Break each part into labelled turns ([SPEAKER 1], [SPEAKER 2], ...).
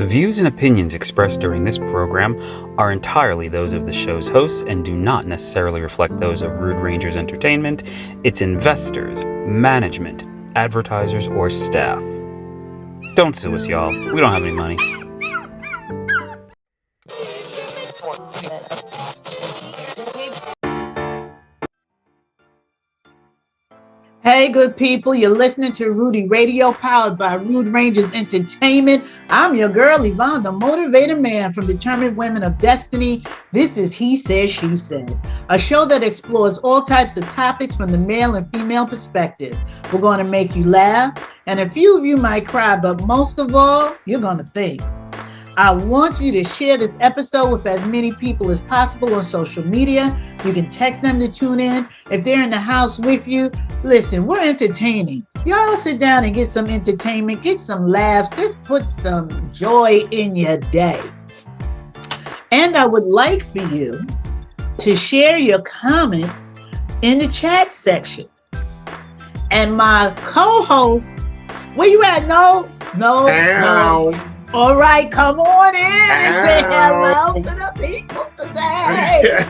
[SPEAKER 1] The views and opinions expressed during this program are entirely those of the show's hosts and do not necessarily reflect those of Rude Rangers Entertainment, its investors, management, advertisers, or staff. Don't sue us, y'all. We don't have any money.
[SPEAKER 2] Hey, good people, you're listening to Rudy Radio, powered by Rude Rangers Entertainment. I'm your girl, Yvonne, the motivated man from Determined Women of Destiny. This is He Said, She Said, a show that explores all types of topics from the male and female perspective. We're going to make you laugh, and a few of you might cry, but most of all, you're going to think. I want you to share this episode with as many people as possible on social media. You can text them to tune in. If they're in the house with you, listen, we're entertaining. Y'all sit down and get some entertainment, get some laughs, just put some joy in your day. And I would like for you to share your comments in the chat section. And my co-host, where you at, Noel? No. All right, come on in and say hello to the people today.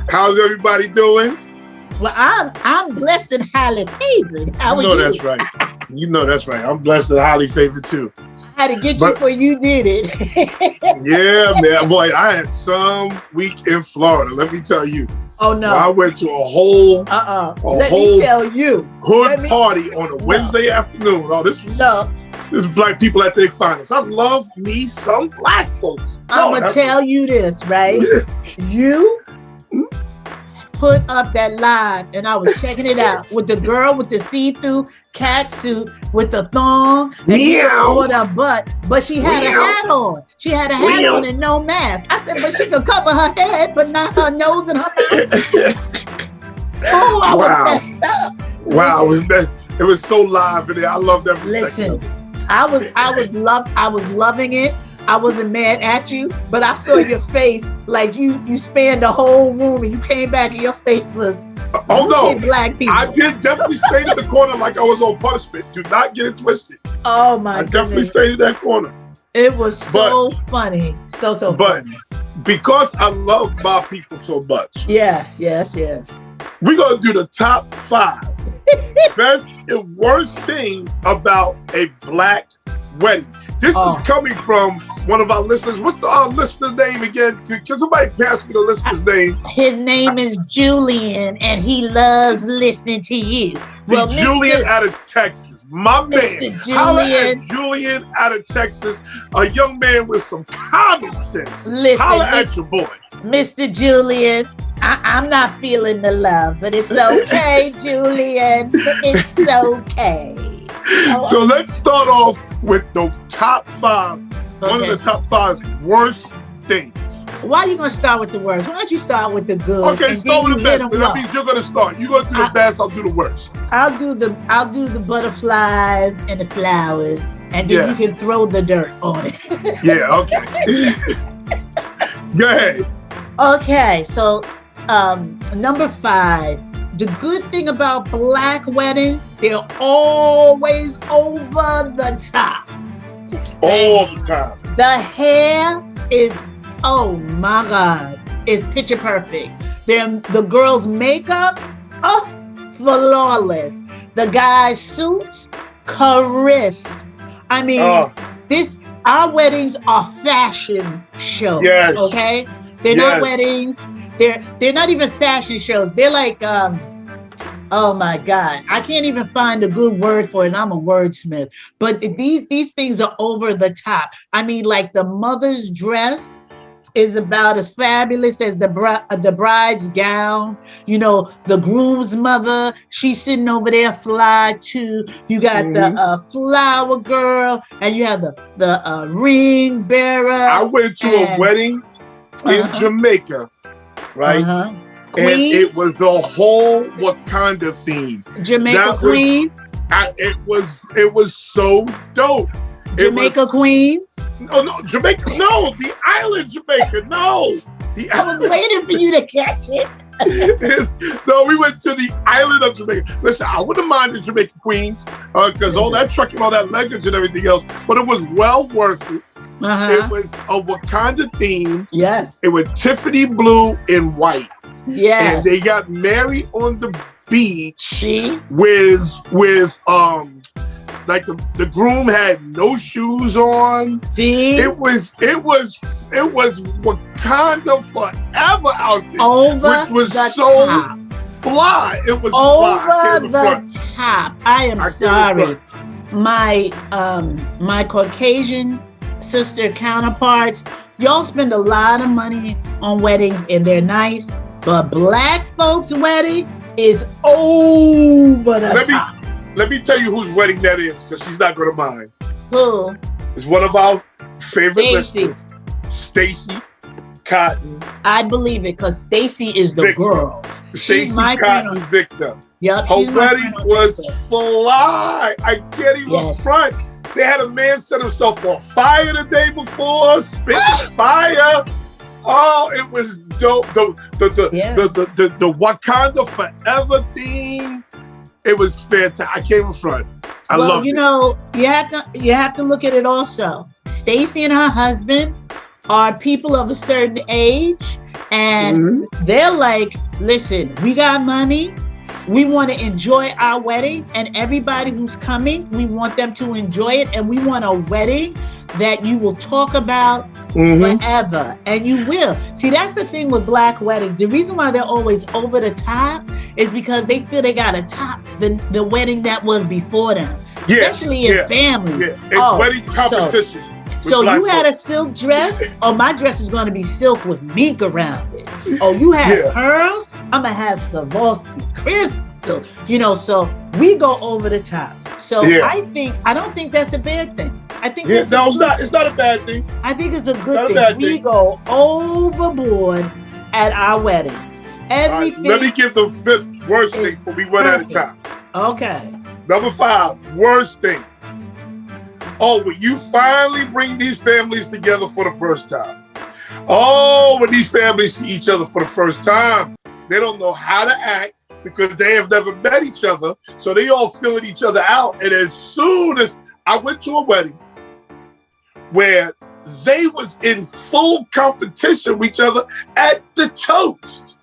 [SPEAKER 3] How's everybody doing?
[SPEAKER 2] Well, I'm blessed and highly favored. How are you?
[SPEAKER 3] That's right. You know that's right. I'm blessed and highly favored too.
[SPEAKER 2] I had to get you before you did it.
[SPEAKER 3] Yeah, man. Boy, I had some week in Florida. Let me tell you.
[SPEAKER 2] Oh no!
[SPEAKER 3] I went to a whole
[SPEAKER 2] me tell you.
[SPEAKER 3] Hood party on a Wednesday afternoon. Oh, this is black people at their finest. I love me some black folks.
[SPEAKER 2] I'm going to tell you this, right? You put up that live, and I was checking it out, with the girl with the see-through cat suit with the thong and her butt, but she had a hat on. She had a hat on and no mask. I said, but she could cover her head, but not her nose and her mouth. Oh, I was messed up.
[SPEAKER 3] Wow, it was so live in there. I loved every second of it.
[SPEAKER 2] I was loving it. I wasn't mad at you, but I saw your face like you spanned the whole room and you came back and your face was black people.
[SPEAKER 3] I did definitely stay in the corner like I was on punishment. Do not get it twisted.
[SPEAKER 2] Oh my goodness.
[SPEAKER 3] Definitely stayed in that corner.
[SPEAKER 2] It was so funny. So funny.
[SPEAKER 3] Because I love my people so much.
[SPEAKER 2] Yes.
[SPEAKER 3] We're gonna do the top 5 best and worst things about a black wedding. This is coming from one of our listeners. What's the listener's name again? Can somebody pass me the listener's name?
[SPEAKER 2] His name is Julian, and he loves listening to you. Well,
[SPEAKER 3] Julian out of Texas. My man. Holla at Julian out of Texas. A young man with some common sense. Holla at your boy.
[SPEAKER 2] Mr. Julian. I'm not feeling the love, but it's okay, Julian. It's okay.
[SPEAKER 3] So let's start off with the top 5. One of the top 5 worst things.
[SPEAKER 2] Why are you going to start with the worst? Why don't you start with the good?
[SPEAKER 3] Okay, start with the best. That means you're going to start. You're going to do the best. I'll do the worst.
[SPEAKER 2] I'll do the butterflies and the flowers, and then you can throw the dirt on it.
[SPEAKER 3] Yeah. Okay. Go ahead.
[SPEAKER 2] Okay. So. Number 5, the good thing about black weddings, they're always over the top.
[SPEAKER 3] All the time.
[SPEAKER 2] The hair is, oh my God, is picture perfect. The girls' makeup, flawless. The guys' suits, crisp. I mean, our weddings are fashion shows.
[SPEAKER 3] Yes.
[SPEAKER 2] Okay? They're not weddings. They're not even fashion shows. They're like, oh my God, I can't even find a good word for it. And I'm a wordsmith. But these things are over the top. I mean, like the mother's dress is about as fabulous as the bride's gown. You know, the groom's mother, she's sitting over there fly too. You got the flower girl, and you have the ring bearer. I
[SPEAKER 3] went to a wedding in Jamaica. Right?
[SPEAKER 2] Queens?
[SPEAKER 3] And it was a whole Wakanda theme.
[SPEAKER 2] Jamaica Queens?
[SPEAKER 3] It was so dope.
[SPEAKER 2] Jamaica Queens?
[SPEAKER 3] No, Jamaica. No, the island Jamaica. No.
[SPEAKER 2] I was waiting for you to catch it.
[SPEAKER 3] No, we went to the island of Jamaica. Listen, I wouldn't mind the Jamaica Queens because all that trucking, all that luggage and everything else, but it was well worth it. It was a Wakanda theme.
[SPEAKER 2] Yes.
[SPEAKER 3] It was Tiffany blue and white.
[SPEAKER 2] Yes.
[SPEAKER 3] And they got married on the beach.
[SPEAKER 2] See?
[SPEAKER 3] with like the groom had no shoes on.
[SPEAKER 2] See?
[SPEAKER 3] It was Wakanda forever out there.
[SPEAKER 2] Over
[SPEAKER 3] which was
[SPEAKER 2] the
[SPEAKER 3] so
[SPEAKER 2] top.
[SPEAKER 3] fly. It was
[SPEAKER 2] Over the top. I am sorry. My Caucasian sister counterparts, y'all spend a lot of money on weddings and they're nice, but black folks' wedding is over the top.
[SPEAKER 3] Let me tell you whose wedding that is, because she's not going to mind.
[SPEAKER 2] Who?
[SPEAKER 3] It's one of our favorite listeners, Stacy Cotton.
[SPEAKER 2] I'd believe it, because Stacy is the girl.
[SPEAKER 3] Stacy Cotton Victor.
[SPEAKER 2] Yep.
[SPEAKER 3] Her wedding was fly. I can't even front. They had a man set himself on fire the day before, spitting fire. Oh, it was dope. The Wakanda Forever theme. It was fantastic. I can't even front. I love it.
[SPEAKER 2] You know, you have to look at it also. Stacy and her husband are people of a certain age, and they're like, listen, we got money. We want to enjoy our wedding, and everybody who's coming, we want them to enjoy it, and we want a wedding that you will talk about forever, and you will. See, that's the thing with black weddings. The reason why they're always over the top is because they feel they got to top the wedding that was before them, especially in family.
[SPEAKER 3] Yeah. It's wedding competition.
[SPEAKER 2] So you had a silk dress? Oh, my dress is going to be silk with mink around it. Oh, you had pearls? I'm going to have Swarovski crystal. You know, so we go over the top. So I don't think that's a bad thing. I think
[SPEAKER 3] it's not a bad thing.
[SPEAKER 2] I think it's a good thing. We go overboard at our weddings. Everything.
[SPEAKER 3] Right, let me give the fifth worst thing before we run out of time.
[SPEAKER 2] Okay.
[SPEAKER 3] Number 5, worst thing. Oh, when you finally bring these families together for the first time. Oh, when these families see each other for the first time, they don't know how to act because they have never met each other. So they all feeling each other out. And as soon as I went to a wedding where they was in full competition with each other at the toast.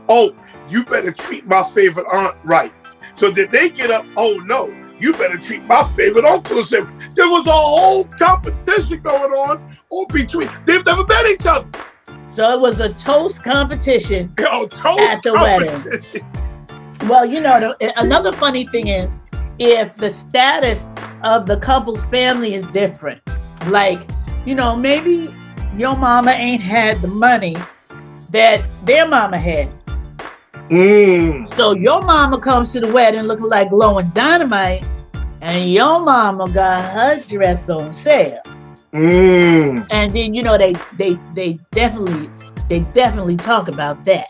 [SPEAKER 3] Oh, you better treat my favorite aunt right. So did they get up? Oh no, you better treat my favorite uncle the same. There was a whole competition going on between. They've never met each other.
[SPEAKER 2] So it was a toast competition at the wedding. Well, you know, another funny thing is if the status of the couple's family is different. Like, you know, maybe your mama ain't had the money that their mama had. So your mama comes to the wedding looking like glowing dynamite, and your mama got her dress on sale. And then, you know, they definitely talk about that.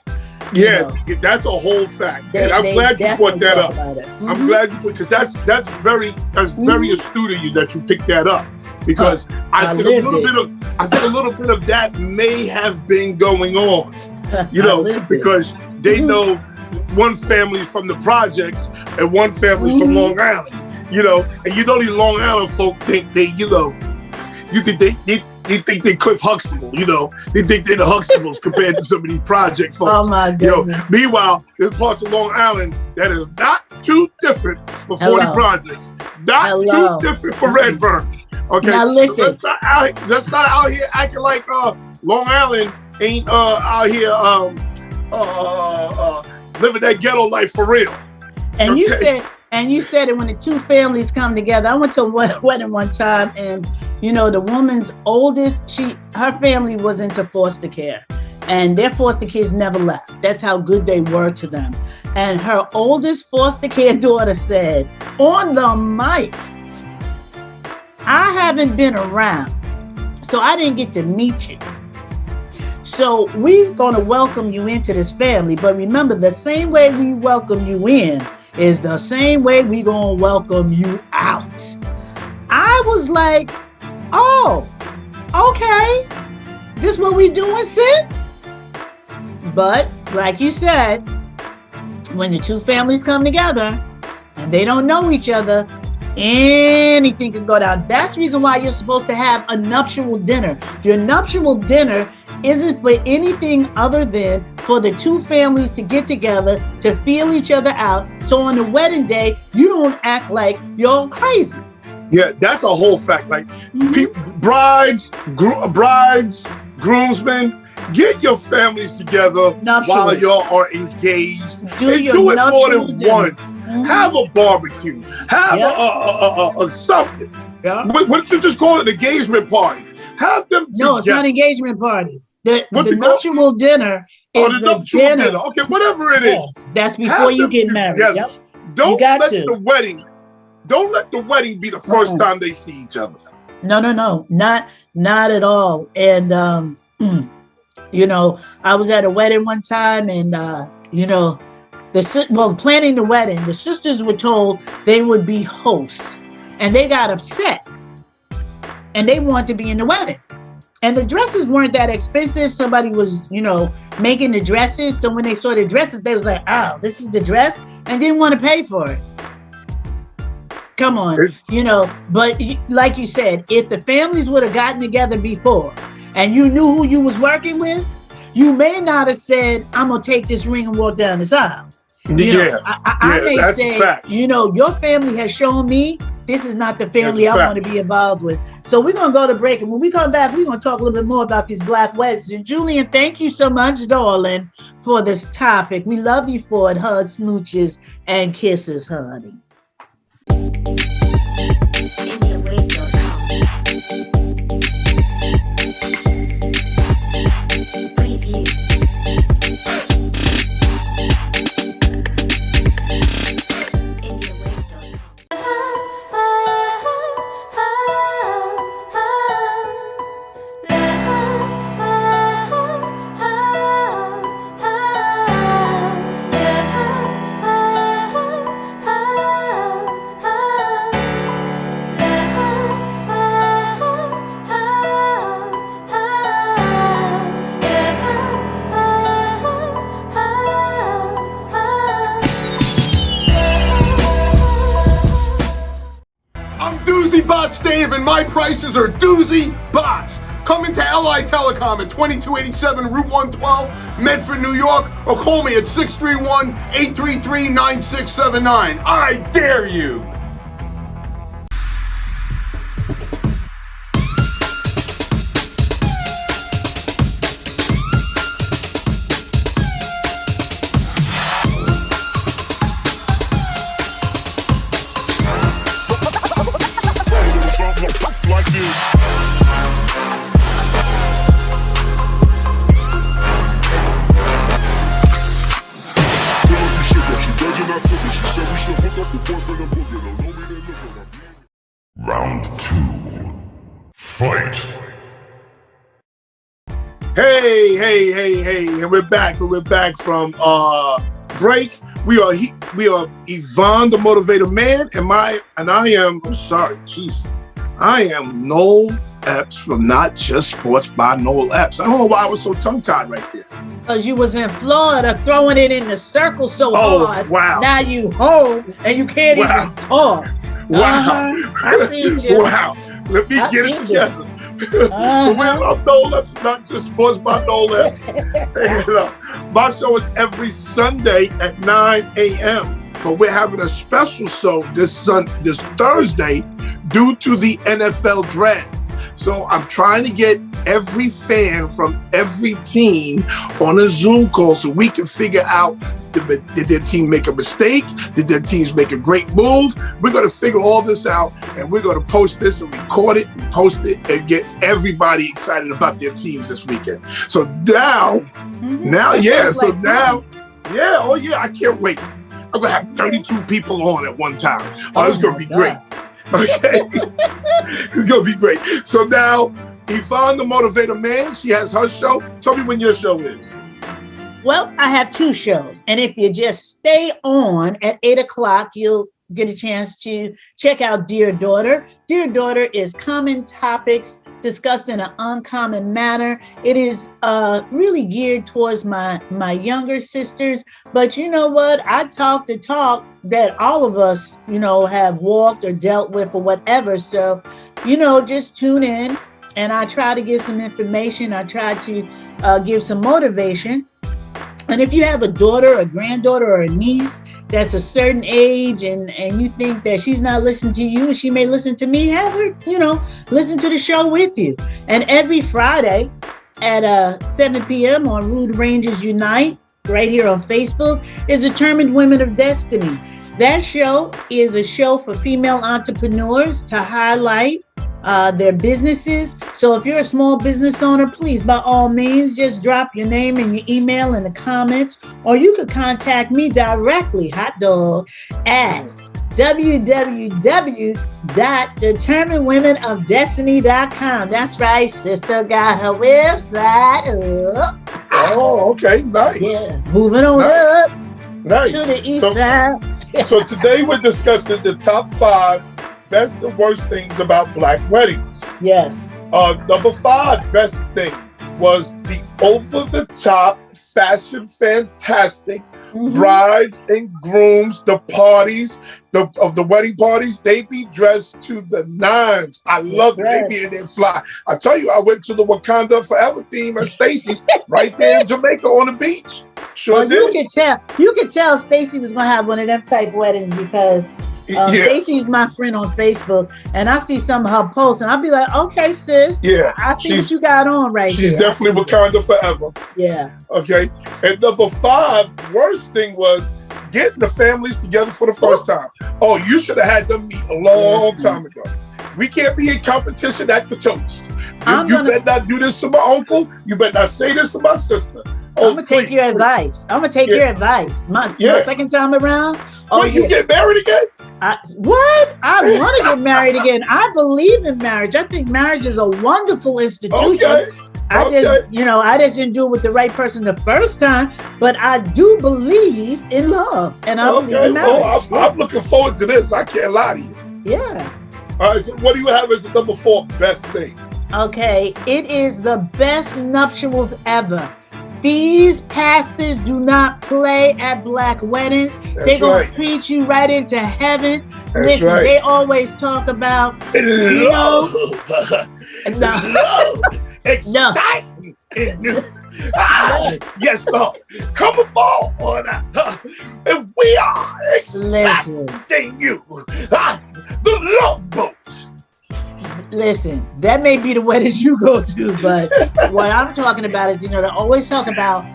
[SPEAKER 3] Yeah, that's a whole fact. And I'm glad you brought that up. I'm glad you put, because that's very astute of you that you picked that up. Because I think a little bit of that may have been going on. You know, because they know one family from the projects and one family from Long Island. You know, and you know these Long Island folk think they, you know, you think they think they Cliff Huxtable, you know. They think they're the Huxtables compared to some of these project folks.
[SPEAKER 2] Oh my goodness.
[SPEAKER 3] You know, meanwhile, there's parts of Long Island that is not too different for 40 projects. Not too different for Redfern. Okay.
[SPEAKER 2] Now listen.
[SPEAKER 3] So let's not out here acting like Long Island ain't out here living that ghetto life for real.
[SPEAKER 2] And you said it when the two families come together. I went to a wedding one time, and you know, the woman's oldest, her family was into foster care, and their foster kids never left. That's how good they were to them. And her oldest foster care daughter said on the mic, I haven't been around, so I didn't get to meet you. So we're going to welcome you into this family. But remember, the same way we welcome you in is the same way we going to welcome you out. I was like, oh, okay. This what we doing, sis? But like you said, when the two families come together and they don't know each other, Anything can go down. That's the reason why you're supposed to have a nuptial dinner. Your nuptial dinner isn't for anything other than for the two families to get together to feel each other out. So on the wedding day, you don't act like you're crazy.
[SPEAKER 3] Yeah, that's a whole fact. Like brides, groomsmen, get your families together while y'all are engaged. Do it more than once. Have a barbecue. Have a something. Yeah. What don't you just call it? An engagement party. Have them together.
[SPEAKER 2] No, it's not an engagement party. The nuptial dinner is the nuptial dinner.
[SPEAKER 3] Okay, whatever it is.
[SPEAKER 2] That's before you get married. Yep.
[SPEAKER 3] Don't let the wedding be the first time they see each other.
[SPEAKER 2] No, not at all. And I was at a wedding one time, and planning the wedding, the sisters were told they would be hosts, and they got upset, and they wanted to be in the wedding. And the dresses weren't that expensive. Somebody was, making the dresses. So when they saw the dresses, they was like, "Oh, this is the dress," and didn't want to pay for it. Come on, but like you said, if the families would have gotten together before and you knew who you was working with, you may not have said, "I'm going to take this ring and walk down this aisle." I may that's say, a fact. Your family has shown me this is not the family I want to be involved with. So we're going to go to break. And when we come back, we're going to talk a little bit more about these black weddings. And Julian, thank you so much, darling, for this topic. We love you for it. Hugs, smooches, and kisses, honey.
[SPEAKER 4] Dave, and my prices are doozy box. Come into LI Telecom at 2287 Route 112, Medford, New York, or call me at 631-833-9679. I dare you.
[SPEAKER 5] Round 2. Fight.
[SPEAKER 3] Hey, and we're back from break. We are Yvonne, the Motivator Man, and I am Noel Epps from Not Just Sports by Noel Epps. I don't know why I was so tongue-tied right there.
[SPEAKER 2] Because you was in Florida throwing it in the circle so hard.
[SPEAKER 3] Wow.
[SPEAKER 2] Now you home and you can't even talk.
[SPEAKER 3] Wow.
[SPEAKER 2] I seen you.
[SPEAKER 3] Wow. Let me get it together. I'm Noel Epps, Not Just Sports by Noel Epps. My show is every Sunday at 9 a.m. But we're having a special show this Thursday due to the NFL draft. So I'm trying to get every fan from every team on a Zoom call so we can figure out, did their team make a mistake? Did their teams make a great move? We're going to figure all this out, and we're going to post this and record it and post it and get everybody excited about their teams this weekend. So now, I can't wait. I'm going to have 32 people on at one time. It's going to be great. Okay? It's going to be great. So now, Yvonne, the Motivator Man, she has her show. Tell me when your show is.
[SPEAKER 2] Well, I have two shows. And if you just stay on at 8 o'clock, you'll get a chance to check out Dear Daughter. Dear Daughter is common topics discussed in an uncommon manner. It is really geared towards my younger sisters. But you know what? I talk the talk that all of us, have walked or dealt with or whatever. So, just tune in and I try to give some information. I try to give some motivation. And if you have a daughter, a granddaughter, or a niece that's a certain age and you think that she's not listening to you and she may listen to me, have her, listen to the show with you. And every Friday at 7 p.m. on Rude Rangers Unite, right here on Facebook, is Determined Women of Destiny. That show is a show for female entrepreneurs to highlight their businesses. So if you're a small business owner, please, by all means, just drop your name and your email in the comments, or you could contact me directly, hot dog, at www.determinedwomenofdestiny.com. That's right, sister got her website up.
[SPEAKER 3] Oh, okay, nice.
[SPEAKER 2] Yeah, moving on
[SPEAKER 3] nice.
[SPEAKER 2] up
[SPEAKER 3] Nice.
[SPEAKER 2] to the east side.
[SPEAKER 3] So today we're discussing the top 5 best and worst things about black weddings.
[SPEAKER 2] Yes.
[SPEAKER 3] Number 5 best thing was the over-the-top, fashion fantastic brides and grooms, the parties, of the wedding parties, they be dressed to the nines. I love it. They be in there fly. I tell you, I went to the Wakanda Forever theme at Stacy's right there in Jamaica on the beach. Sure
[SPEAKER 2] well,
[SPEAKER 3] did.
[SPEAKER 2] You could tell Stacy was gonna have one of them type weddings because Stacy's my friend on Facebook, and I see some of her posts, and I'll be like, "Okay, sis, I see what you got on right
[SPEAKER 3] She's
[SPEAKER 2] there."
[SPEAKER 3] definitely Wakanda Forever.
[SPEAKER 2] Yeah.
[SPEAKER 3] Okay. And number 5, worst thing was getting the families together for the first time. Oh, you should have had them meet a long time ago. We can't be in competition at the toast. You better not do this to my uncle. You better not say this to my sister.
[SPEAKER 2] I'm gonna take your advice. I'm gonna take your advice. My second time around.
[SPEAKER 3] You get married again?
[SPEAKER 2] What? I want to get married again. I believe in marriage. I think marriage is a wonderful institution.
[SPEAKER 3] Okay.
[SPEAKER 2] I just didn't do it with the right person the first time, but I do believe in love, and I believe in marriage.
[SPEAKER 3] Well, I'm looking forward to this. I can't lie to you.
[SPEAKER 2] Yeah.
[SPEAKER 3] All right. So, what do you have as the number 4 best thing?
[SPEAKER 2] Okay, it is the best nuptials ever. These pastors do not play at black weddings. They're going to preach you right into heaven. Listen, they always talk about
[SPEAKER 3] love, excitement. Yes, Lord. Come aboard. And we are expecting you. The Love Boat.
[SPEAKER 2] Listen, that may be the weddings you go to, but what I'm talking about is, they always talk about,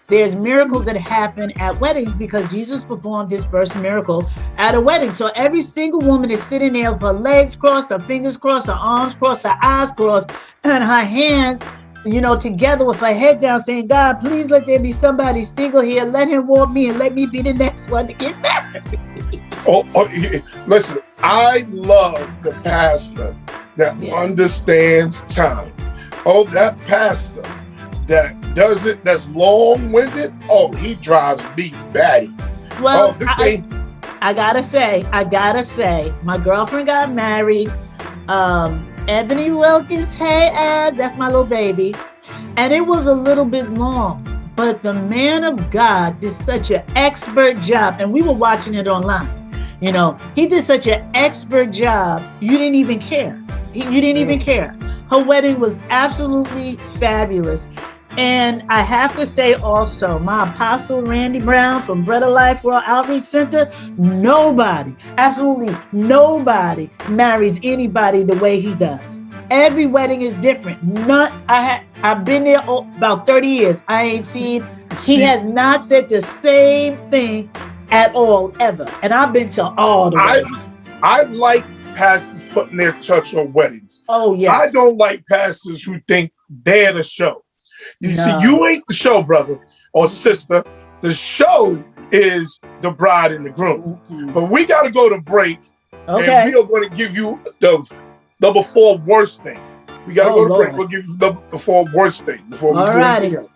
[SPEAKER 2] there's miracles that happen at weddings because Jesus performed his first miracle at a wedding. So every single woman is sitting there with her legs crossed, her fingers crossed, her arms crossed, her eyes crossed, and her hands, together with her head down saying, God, please let there be somebody single here. Let him want me and let me be the next one to get married.
[SPEAKER 3] Listen, I love the pastor that understands time. Oh, that pastor that does it, that's long-winded. Oh, he drives me batty.
[SPEAKER 2] Well, I gotta say, my girlfriend got married. Ebony Wilkins, hey Eb, that's my little baby. And it was a little bit long, but the man of God did such an expert job, and we were watching it online. He did such an expert job, you didn't even care. You didn't even care. Her wedding was absolutely fabulous. And I have to say also, my apostle Randy Brown from Bread of Life World Outreach Center, absolutely nobody marries anybody the way he does. Every wedding is different. I've been there about 30 years. I ain't seen, he has not said the same thing at all, ever. And I've been to all the weddings.
[SPEAKER 3] I like pastors putting their touch on weddings.
[SPEAKER 2] Oh, yeah.
[SPEAKER 3] I don't like pastors who think they're the show. See, you ain't the show, brother or sister. The show is the bride and the groom. Mm-hmm. But we got to go to break. Okay. And we are going to give you the number 4 worst thing. We got to go to break. We'll give you the 4 worst thing before we do anything else.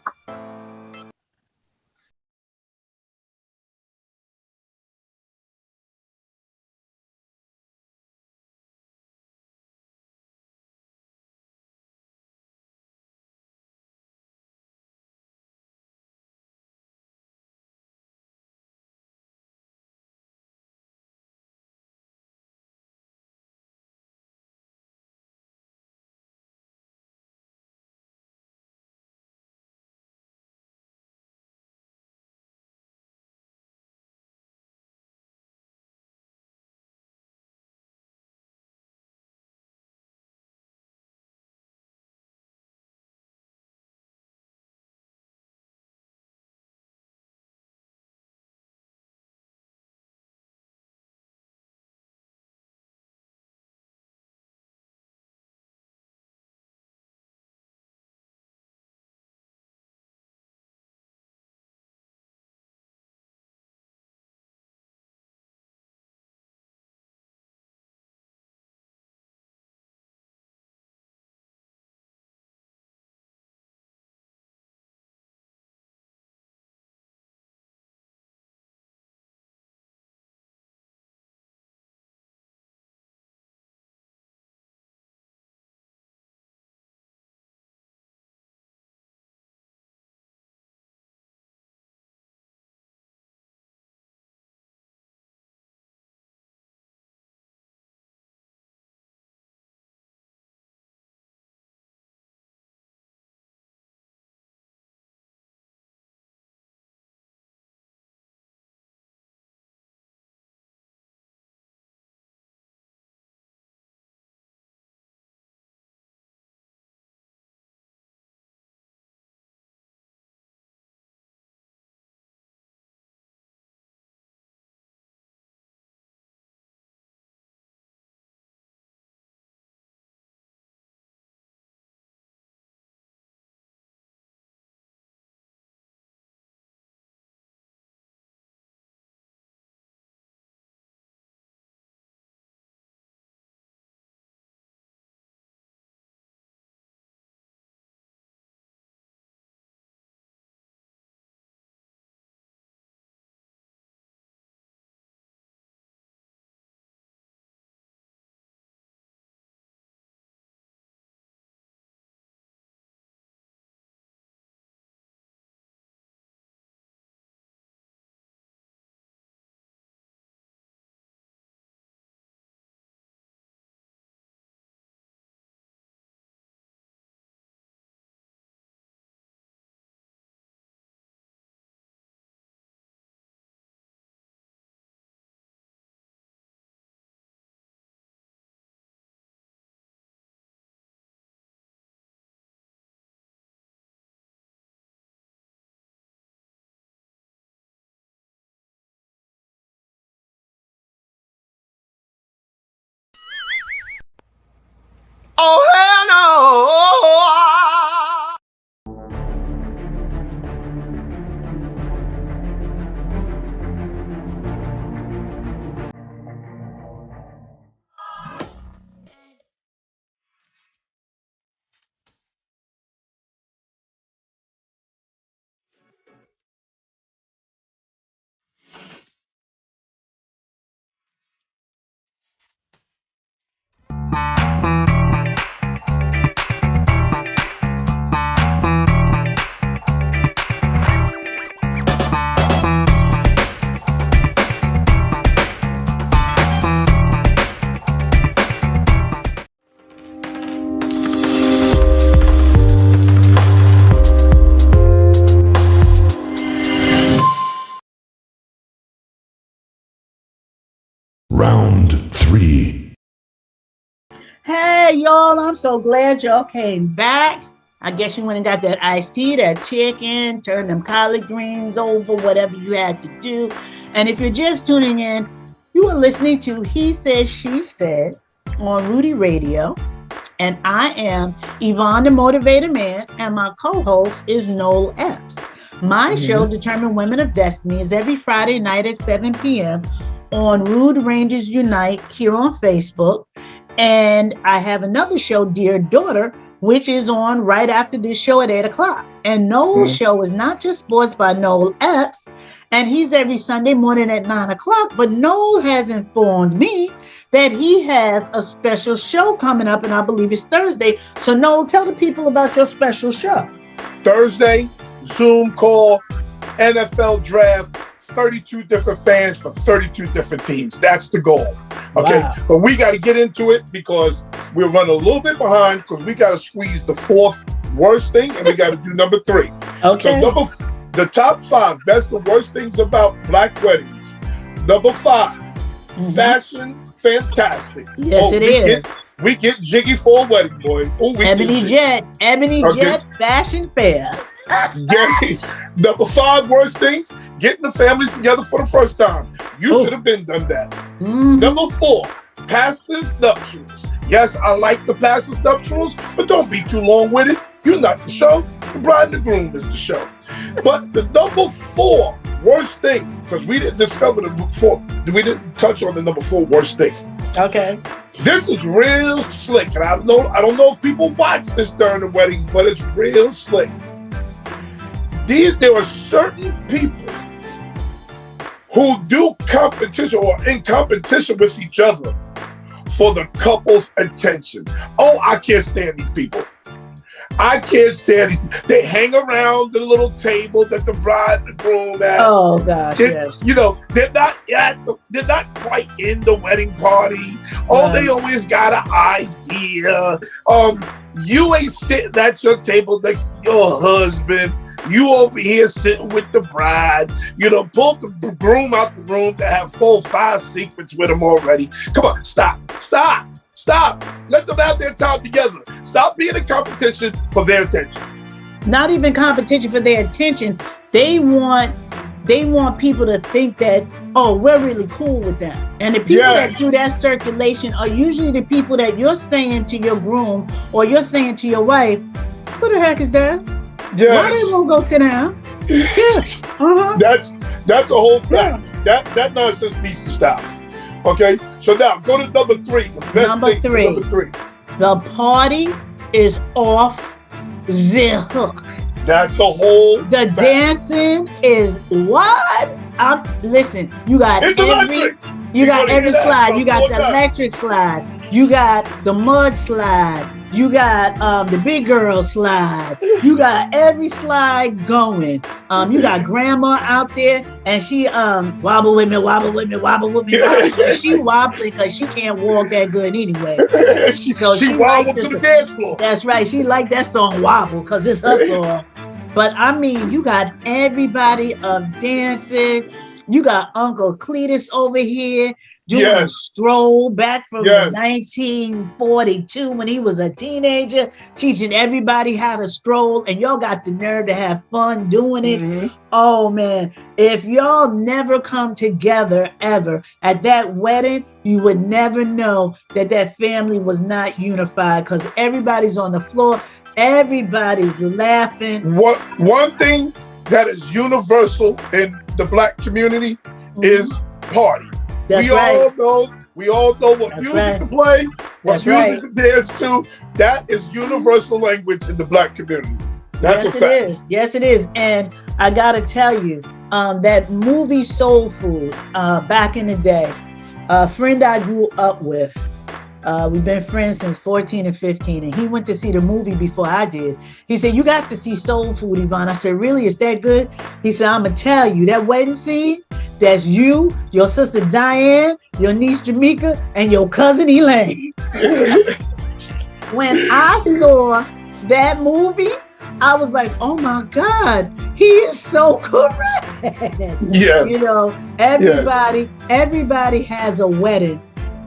[SPEAKER 5] 3.
[SPEAKER 2] Hey, y'all, I'm so glad y'all came back. I guess you went and got that iced tea, that chicken, turn them collard greens over, whatever you had to do. And if you're just tuning in, you are listening to He Said, She Said on Rudy Radio. And I am Yvonne, the Motivated Man, and my co-host is Noel Epps. My show, Determined Women of Destiny, is every Friday night at 7 p.m. on Rude Rangers Unite here on Facebook. And I have another show, Dear Daughter, which is on right after this show at 8 o'clock. And Noel's show is Not Just Sports by Noel Epps, and he's every Sunday morning at 9 o'clock. But Noel has informed me that he has a special show coming up, and I believe it's Thursday. So Noel, tell the people about your special show.
[SPEAKER 3] Thursday, Zoom call, NFL draft, 32 different fans for 32 different teams. That's the goal. Okay,
[SPEAKER 2] Wow.
[SPEAKER 3] But we got to get into it because we're running a little bit behind because we got to squeeze the fourth worst thing and we got to do number 3.
[SPEAKER 2] Okay.
[SPEAKER 3] So the top 5 best and worst things about black weddings. Number 5, fashion fantastic.
[SPEAKER 2] Yes, it is.
[SPEAKER 3] We get jiggy for a wedding, boy. Oh,
[SPEAKER 2] Ebony Jet Fashion Fair.
[SPEAKER 3] Number 5 worst things, getting the families together for the first time. You should have been done that. Number 4, pastor's nuptials. Yes, I like the pastor's nuptials, but don't be too long with it. You're not the show. The bride and the groom is the show. But the number 4 worst thing, because we didn't discover we didn't touch on the number 4 worst thing.
[SPEAKER 2] Okay.
[SPEAKER 3] This is real slick, and I don't know if people watch this during the wedding, but it's real slick. There are certain people who do competition or in competition with each other for the couple's attention. Oh, I can't stand these people. I can't stand these. They hang around the little table that the bride and the groom at.
[SPEAKER 2] Oh gosh, yes.
[SPEAKER 3] You know, they're not quite in the wedding party. Oh, they always got an idea. You ain't sitting at your table next to your husband. You over here sitting with the bride. You know, pull the groom out the room to have 4-5 secrets with him already. Come on, stop. Let them have their time together. Stop being a competition for their attention.
[SPEAKER 2] Not even competition for their attention. They want people to think that, oh, we're really cool with them. And the people that do that circulation are usually the people that you're saying to your groom or you're saying to your wife, who the heck is that?
[SPEAKER 3] Yes.
[SPEAKER 2] Why they won't go sit down?
[SPEAKER 3] That's a whole fact. That nonsense needs to stop. Okay, so now go to number 3. The best
[SPEAKER 2] number
[SPEAKER 3] thing
[SPEAKER 2] 3.
[SPEAKER 3] Number 3.
[SPEAKER 2] The party is off the hook.
[SPEAKER 3] That's a whole.
[SPEAKER 2] The
[SPEAKER 3] fact.
[SPEAKER 2] Dancing is what? Listen. You got
[SPEAKER 3] it's electric.
[SPEAKER 2] You got every slide. You got the
[SPEAKER 3] time.
[SPEAKER 2] electric slide. You got the mud slide. You got the big girl slide. You got every slide going. You got grandma out there, and she wobble with me. She wobbling because she can't walk that good anyway.
[SPEAKER 3] she wobbled to the dance floor.
[SPEAKER 2] That's right. She liked that song Wobble because it's her song. But I mean, you got everybody dancing. You got Uncle Cletus over here doing a stroll back from 1942 when he was a teenager, teaching everybody how to stroll, and y'all got the nerve to have fun doing it. Oh man, if y'all never come together ever at that wedding, you would never know that family was not unified because everybody's on the floor, everybody's laughing.
[SPEAKER 3] One thing that is universal in the black community is party. We all know what music to play, what music to dance to. That is universal language in the black community. That's a fact.
[SPEAKER 2] Yes, it is. And I gotta tell you, that movie Soul Food, back in the day, a friend I grew up with, we've been friends since 14 and 15, and he went to see the movie before I did. He said, "You got to see Soul Food, Yvonne." I said, "Really? Is that good?" He said, "I'm gonna tell you, that wedding scene, that's you, your sister Diane, your niece Jamaica, and your cousin Elaine." When I saw that movie, I was like, oh my God, he is so correct.
[SPEAKER 3] Yes.
[SPEAKER 2] You know, everybody has a wedding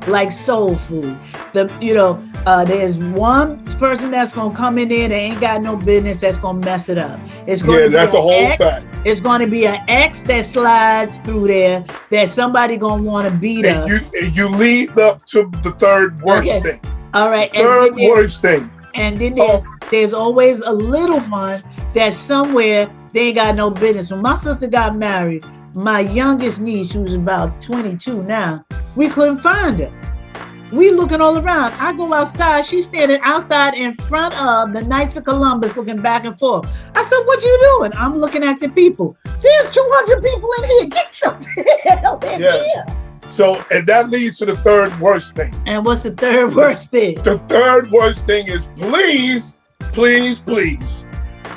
[SPEAKER 2] like soul food. There's one person that's gonna come in there that ain't got no business that's gonna mess it up. It's gonna be
[SPEAKER 3] that's a whole fact.
[SPEAKER 2] It's gonna be an X that slides through there that somebody gonna want to beat up.
[SPEAKER 3] You lead up to the third worst thing.
[SPEAKER 2] All right.
[SPEAKER 3] The third worst thing.
[SPEAKER 2] And then there's always a little one that somewhere they ain't got no business. When my sister got married, my youngest niece, who's about 22 now, we couldn't find her. We looking all around. I go outside. She's standing outside in front of the Knights of Columbus looking back and forth. I said, what you doing? I'm looking at the people. There's 200 people in here. Get your hell in here.
[SPEAKER 3] So, and that leads to the third worst thing.
[SPEAKER 2] And what's the third worst thing?
[SPEAKER 3] The third worst thing is please, please, please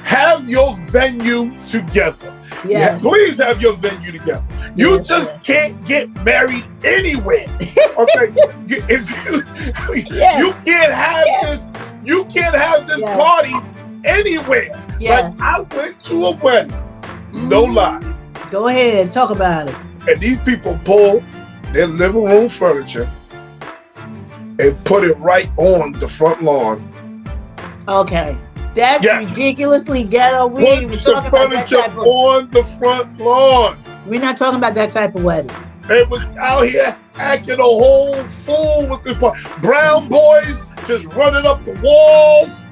[SPEAKER 3] have your venue together.
[SPEAKER 2] Yes.
[SPEAKER 3] Please have your venue together. You just can't get married anywhere. Okay. You can't have this. You can't have this party anywhere.
[SPEAKER 2] Yes.
[SPEAKER 3] Like I went to a wedding. No lie.
[SPEAKER 2] Go ahead, talk about it.
[SPEAKER 3] And these people pull their living room furniture and put it right on the front lawn.
[SPEAKER 2] Okay. That's ridiculously ghetto. We ain't even talking about that type of
[SPEAKER 3] on the front lawn.
[SPEAKER 2] We're not talking about that type of wedding.
[SPEAKER 3] It was out here acting a whole fool with this part. Brown boys just running up the walls.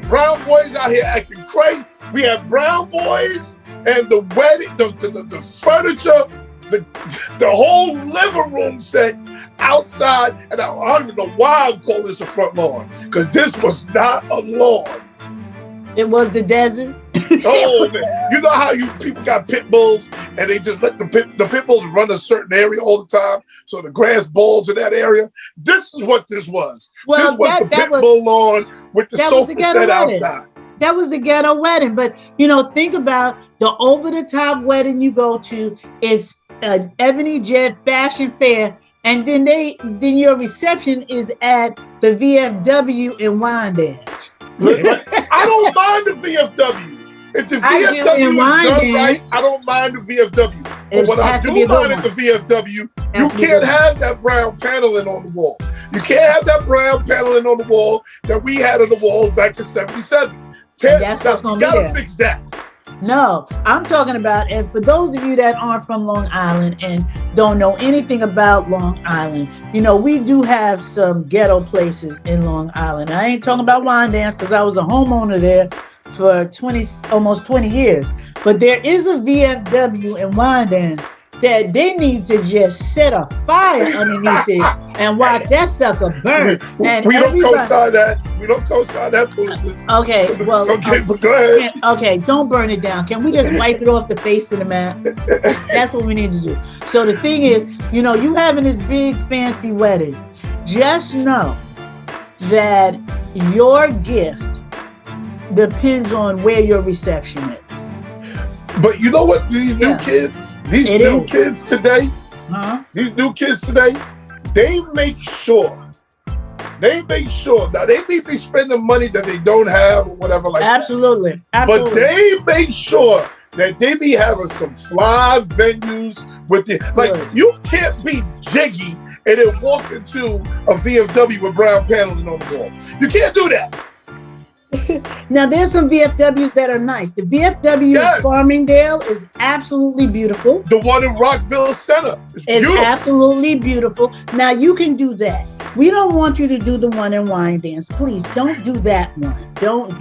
[SPEAKER 3] Brown boys out here acting crazy. We have brown boys and the wedding, the furniture, the whole living room set outside. And I don't even know why I'm calling this a front lawn, because this was not a lawn.
[SPEAKER 2] It was the desert.
[SPEAKER 3] Oh man! You know how people got pit bulls and they just let the pit bulls run a certain area all the time, so the grass balls in that area. This is what this was.
[SPEAKER 2] Well,
[SPEAKER 3] this was the pit bull lawn with the sofa set outside.
[SPEAKER 2] That was the ghetto wedding. But think about the over-the-top wedding you go to. It's Ebony Jet Fashion Fair, and then your reception is at the VFW in Wyandanch.
[SPEAKER 3] I don't mind the VFW. If the VFW is done right, I don't mind the VFW. But what I do mind at the VFW, you can't have that brown paneling on the wall. You can't have that brown paneling on the wall that we had on the walls back in '77.
[SPEAKER 2] That's what's going to be there.
[SPEAKER 3] You gotta fix that.
[SPEAKER 2] No, I'm talking about, and for those of you that aren't from Long Island and don't know anything about Long Island, we do have some ghetto places in Long Island. I ain't talking about Wyandanch because I was a homeowner there for almost 20 years. But there is a VFW in Wyandanch that they need to just set a fire underneath it and watch that sucker burn.
[SPEAKER 3] We don't co-sign that. We don't co-sign that foolishness.
[SPEAKER 2] Okay, well,
[SPEAKER 3] but go ahead.
[SPEAKER 2] Okay, don't burn it down. Can we just wipe it off the face of the map? That's what we need to do. So the thing is, you having this big fancy wedding, just know that your gift depends on where your reception is.
[SPEAKER 3] But you know what? These new kids today, they make sure. Now they need to be spending money that they don't have or whatever like
[SPEAKER 2] Absolutely.
[SPEAKER 3] that. But they make sure that they be having some fly venues with the you can't be jiggy and then walk into a VFW with brown paneling on the wall. You can't do that.
[SPEAKER 2] Now, there's some VFWs that are nice. The VFW in Farmingdale is absolutely beautiful.
[SPEAKER 3] The one in Rockville Center is beautiful.
[SPEAKER 2] Absolutely beautiful. Now, you can do that. We don't want you to do the one in Wyandanch. Please don't do that one. Don't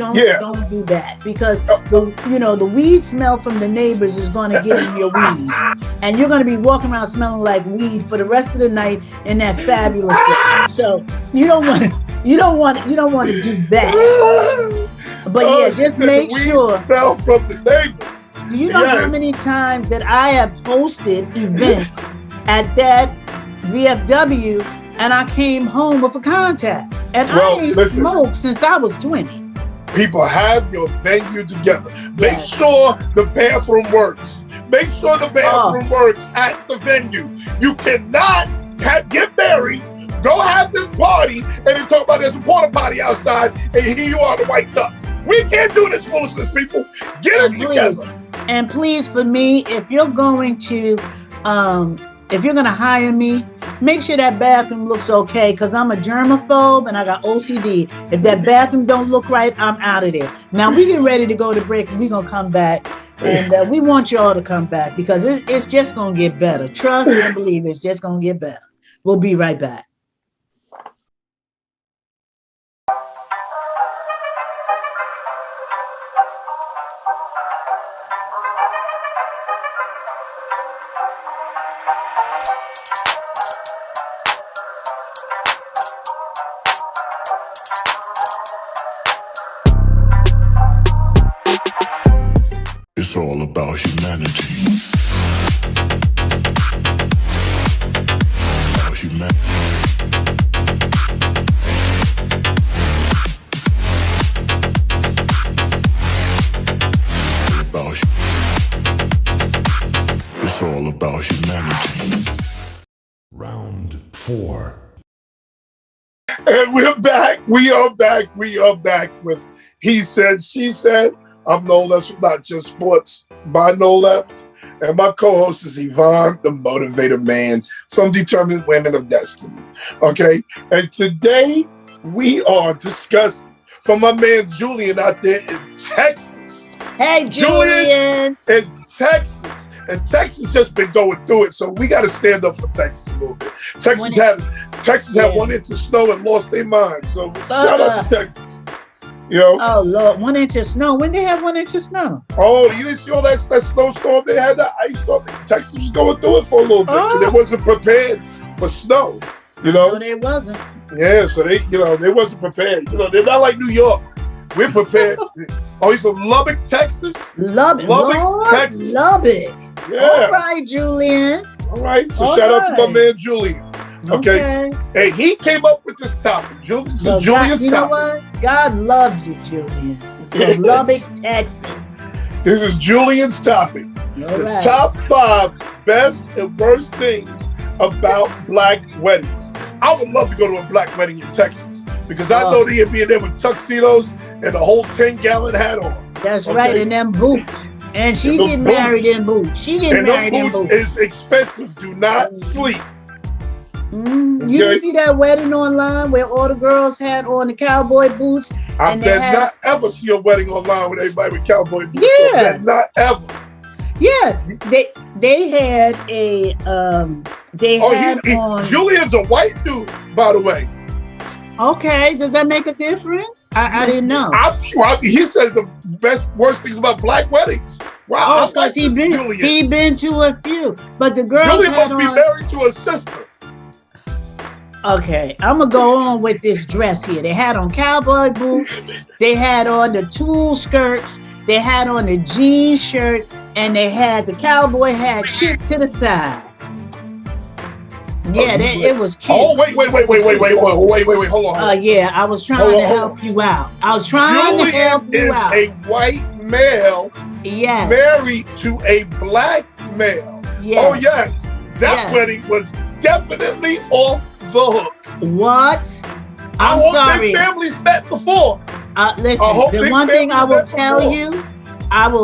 [SPEAKER 2] do that, because the weed smell from the neighbors is going to get in your weed, and you're going to be walking around smelling like weed for the rest of the night in that fabulous way. So you don't want to do that. But just make sure.
[SPEAKER 3] Smell from the neighbors.
[SPEAKER 2] Do you know how many times that I have hosted events at that VFW and I came home with a contact? And I ain't smoked since I was 20.
[SPEAKER 3] People, have your venue together. Make sure the bathroom works. Make sure the bathroom works at the venue. You cannot get married, go have this party, and then talk about there's a porta potty outside, and here you are, the white tux. We can't do this foolishness, people. Get it together.
[SPEAKER 2] And please, for me, if you're going to hire me, make sure that bathroom looks okay, because I'm a germaphobe and I got OCD. If that bathroom don't look right, I'm out of there. Now we get ready to go to break. We're going to come back. And we want y'all to come back because it's just going to get better. Trust and believe it's just going to get better. We'll be right back.
[SPEAKER 5] It's all about humanity. About humanity. It's all about humanity. Round 4.
[SPEAKER 3] And we're back. We are back with He Said, She Said. I'm Noel Epps from Not Just Sports by Noel Epps. And my co-host is Yvonne, the Motivator Man from Determined Women of Destiny. Okay? And today we are discussing from my man Julian out there in Texas.
[SPEAKER 2] Hey, Julian.
[SPEAKER 3] In Texas. And Texas just been going through it, so we got to stand up for Texas a little bit. Texas had 1 inch of snow and lost their mind. So shout out to Texas. You know?
[SPEAKER 2] Oh Lord, 1 inch of snow. When they have 1 inch of snow?
[SPEAKER 3] Oh, you didn't see all that snowstorm? They had that ice storm. Texas was going through it for a little bit.
[SPEAKER 2] Oh.
[SPEAKER 3] They wasn't prepared for snow. You know?
[SPEAKER 2] No, they wasn't.
[SPEAKER 3] Yeah, so they wasn't prepared. You know, they're not like New York. We're prepared. Oh, he's from Lubbock, Texas?
[SPEAKER 2] Lubbock,
[SPEAKER 3] Texas.
[SPEAKER 2] Lubbock.
[SPEAKER 3] Yeah.
[SPEAKER 2] All right, Julian.
[SPEAKER 3] All right. So
[SPEAKER 2] All
[SPEAKER 3] shout out to my
[SPEAKER 2] right.
[SPEAKER 3] man Julian. Okay. And he came up with this topic. This is Julian's
[SPEAKER 2] you know
[SPEAKER 3] topic.
[SPEAKER 2] what? God loves you, Julian. From Lubbock, Texas.
[SPEAKER 3] This is Julian's topic.
[SPEAKER 2] All
[SPEAKER 3] The
[SPEAKER 2] right.
[SPEAKER 3] top 5 best and worst things about black weddings. I would love to go to a black wedding in Texas because I know they'd be in there with tuxedos and a whole 10-gallon hat on.
[SPEAKER 2] That's right, and them boots. And she get married in boots. She get married in boots.
[SPEAKER 3] Is expensive. Do not sleep.
[SPEAKER 2] You didn't see that wedding online where all the girls had on the cowboy boots?
[SPEAKER 3] I bet not ever see a wedding online with everybody with cowboy boots.
[SPEAKER 2] Yeah.
[SPEAKER 3] Not ever.
[SPEAKER 2] Yeah, they had a on.
[SPEAKER 3] Julian's a white dude, by the way.
[SPEAKER 2] Okay, does that make a difference? I didn't know.
[SPEAKER 3] He says the worst things about black weddings. Wow,
[SPEAKER 2] because he been to a few, but the girls
[SPEAKER 3] Julian must be married to a sister.
[SPEAKER 2] Okay, I'm gonna go on with this dress here. They had on cowboy boots, they had on the tulle skirts, they had on the jean shirts, and they had the cowboy hat kicked to the side. Yeah, it was cute.
[SPEAKER 3] Oh, wait, hold on.
[SPEAKER 2] Yeah, I was trying to help you out.
[SPEAKER 3] Julian is a white male married to a black male.
[SPEAKER 2] Yes.
[SPEAKER 3] Oh, yes. That wedding was definitely off the hook.
[SPEAKER 2] What?
[SPEAKER 3] I hope their families met before.
[SPEAKER 2] Listen, the one thing I will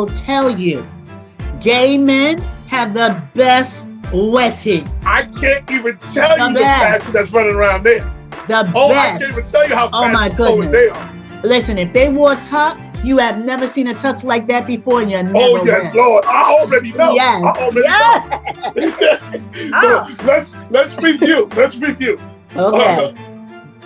[SPEAKER 2] tell you, gay men have the best weddings.
[SPEAKER 3] I can't even tell you the fashion that's running around there.
[SPEAKER 2] Best.
[SPEAKER 3] I can't even tell you how fast they are.
[SPEAKER 2] Listen, if they wore tux, you have never seen a tux like that before, and you're never
[SPEAKER 3] Oh, yes, Lord. I already know.
[SPEAKER 2] Yes.
[SPEAKER 3] I already know. Let's review.
[SPEAKER 2] Okay.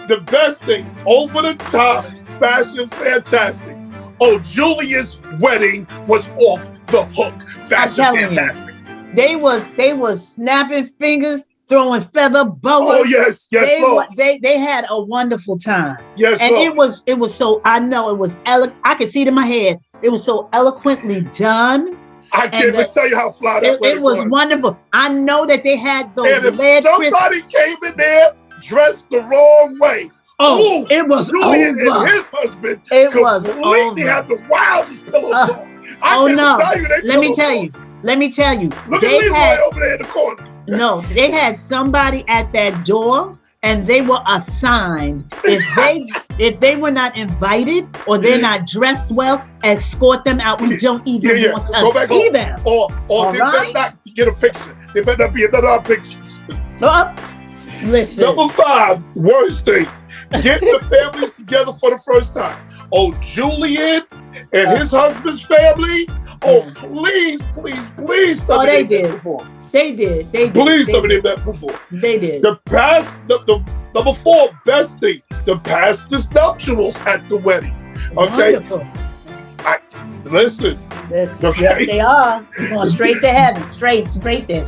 [SPEAKER 3] The best thing, over the top, fashion, fantastic. Oh, Julia's wedding was off the hook. Fashion, fantastic.
[SPEAKER 2] They was snapping fingers, throwing feather boas.
[SPEAKER 3] Oh, yes, Lord.
[SPEAKER 2] They had a wonderful time.
[SPEAKER 3] Yes,
[SPEAKER 2] and
[SPEAKER 3] Lord.
[SPEAKER 2] it was so, I know it was I could see it in my head. It was so eloquently done.
[SPEAKER 3] I can't even tell you how fly that
[SPEAKER 2] it was wonderful. I know that they had those
[SPEAKER 3] and if somebody came in there dressed the wrong way,
[SPEAKER 2] it was
[SPEAKER 3] Julian
[SPEAKER 2] over.
[SPEAKER 3] And his husband
[SPEAKER 2] completely
[SPEAKER 3] had the wildest pillow talk.
[SPEAKER 2] Let me tell you.
[SPEAKER 3] Look at Leroy over there in the corner.
[SPEAKER 2] No, they had somebody at that door, and they were assigned. If they were not invited or they're not dressed well, escort them out. We don't even want to see them.
[SPEAKER 3] Or they better not get a picture. There better not be another picture.
[SPEAKER 2] Listen.
[SPEAKER 3] Number 5, worst thing. Getting the families together for the first time. Oh, Julian and his husband's family. Oh, please tell me
[SPEAKER 2] they
[SPEAKER 3] did
[SPEAKER 2] did.
[SPEAKER 3] before.
[SPEAKER 2] They did.
[SPEAKER 3] Please tell me they met before.
[SPEAKER 2] They did.
[SPEAKER 3] The number 4, best thing. The pastor's nuptials at the wedding. Okay.
[SPEAKER 2] Wonderful.
[SPEAKER 3] Listen.
[SPEAKER 2] Okay. Yes, they are. Going straight to heaven. Straight there.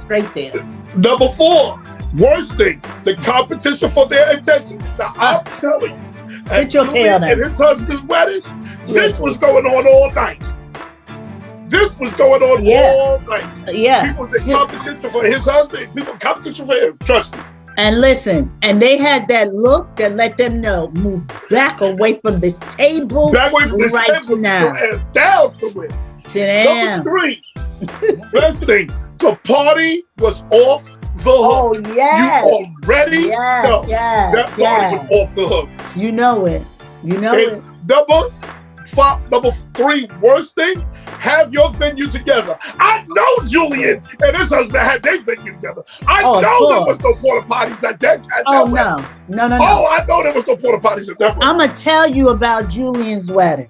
[SPEAKER 3] Number 4, worst thing. The competition for their attention. Now, I'm telling you.
[SPEAKER 2] Sit your tail down.
[SPEAKER 3] At his husband's wedding, this was going on all night. This was going on all night.
[SPEAKER 2] Yeah.
[SPEAKER 3] People did competition for his husband. People competition for him. Trust me.
[SPEAKER 2] And listen, and they had that look that let them know, move back away from this table.
[SPEAKER 3] Back away from this table.
[SPEAKER 2] now.
[SPEAKER 3] Sit your ass down somewhere.
[SPEAKER 2] Sit down.
[SPEAKER 3] Number 3, best thing. The party was off the hook.
[SPEAKER 2] Oh, yes.
[SPEAKER 3] You already know that party was off the hook.
[SPEAKER 2] You know it.
[SPEAKER 3] Number 3, worst thing, have your venue together. I know Julian and his husband had their venue together. I know there was no porta potties at that wedding.
[SPEAKER 2] No.
[SPEAKER 3] Oh, I know there was no porta potties at that wedding.
[SPEAKER 2] I'm going to tell you about Julian's wedding.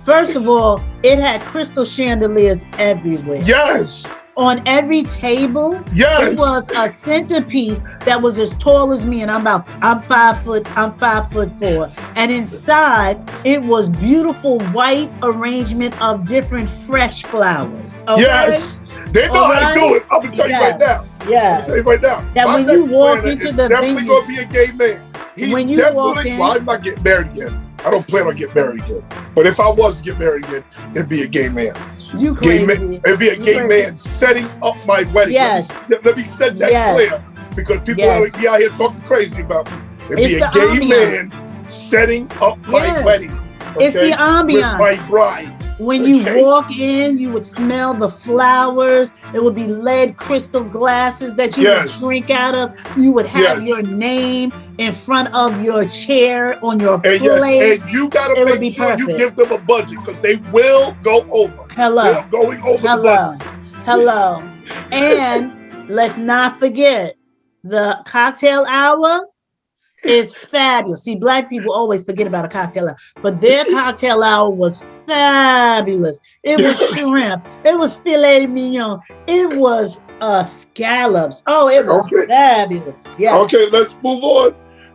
[SPEAKER 2] First of all, it had crystal chandeliers everywhere.
[SPEAKER 3] Yes.
[SPEAKER 2] On every table,
[SPEAKER 3] yes,
[SPEAKER 2] it was a centerpiece that was as tall as me, and I'm 5'4", and inside it was beautiful white arrangement of different fresh flowers. Okay?
[SPEAKER 3] Yes, they know how to do it. I'm gonna tell you right now.
[SPEAKER 2] Yeah,
[SPEAKER 3] I'm gonna tell you right now.
[SPEAKER 2] That when you walk into the
[SPEAKER 3] definitely
[SPEAKER 2] venue,
[SPEAKER 3] gonna be a gay man.
[SPEAKER 2] When you walk in,
[SPEAKER 3] I'm not getting married again. I don't plan on getting married again. But if I was to get married again, it'd be a gay man.
[SPEAKER 2] You crazy.
[SPEAKER 3] It'd be a gay man setting up my wedding.
[SPEAKER 2] Yes.
[SPEAKER 3] Let me set that clear. Because people be out here talking crazy about me. It'd be a gay man setting up my wedding. Okay?
[SPEAKER 2] It's the ambiance.
[SPEAKER 3] With my bride.
[SPEAKER 2] When you walk in, you would smell the flowers. It would be lead crystal glasses that you would drink out of. You would have your name in front of your chair on your plate.
[SPEAKER 3] And you got to make sure you give them a budget because they will go over. They're going over the budget.
[SPEAKER 2] Hello. And let's not forget, the cocktail hour is fabulous. See, Black people always forget about a cocktail hour, but their cocktail hour was fabulous. It was shrimp. It was filet mignon. It was scallops. Oh, it was fabulous. Yeah.
[SPEAKER 3] Okay, let's move on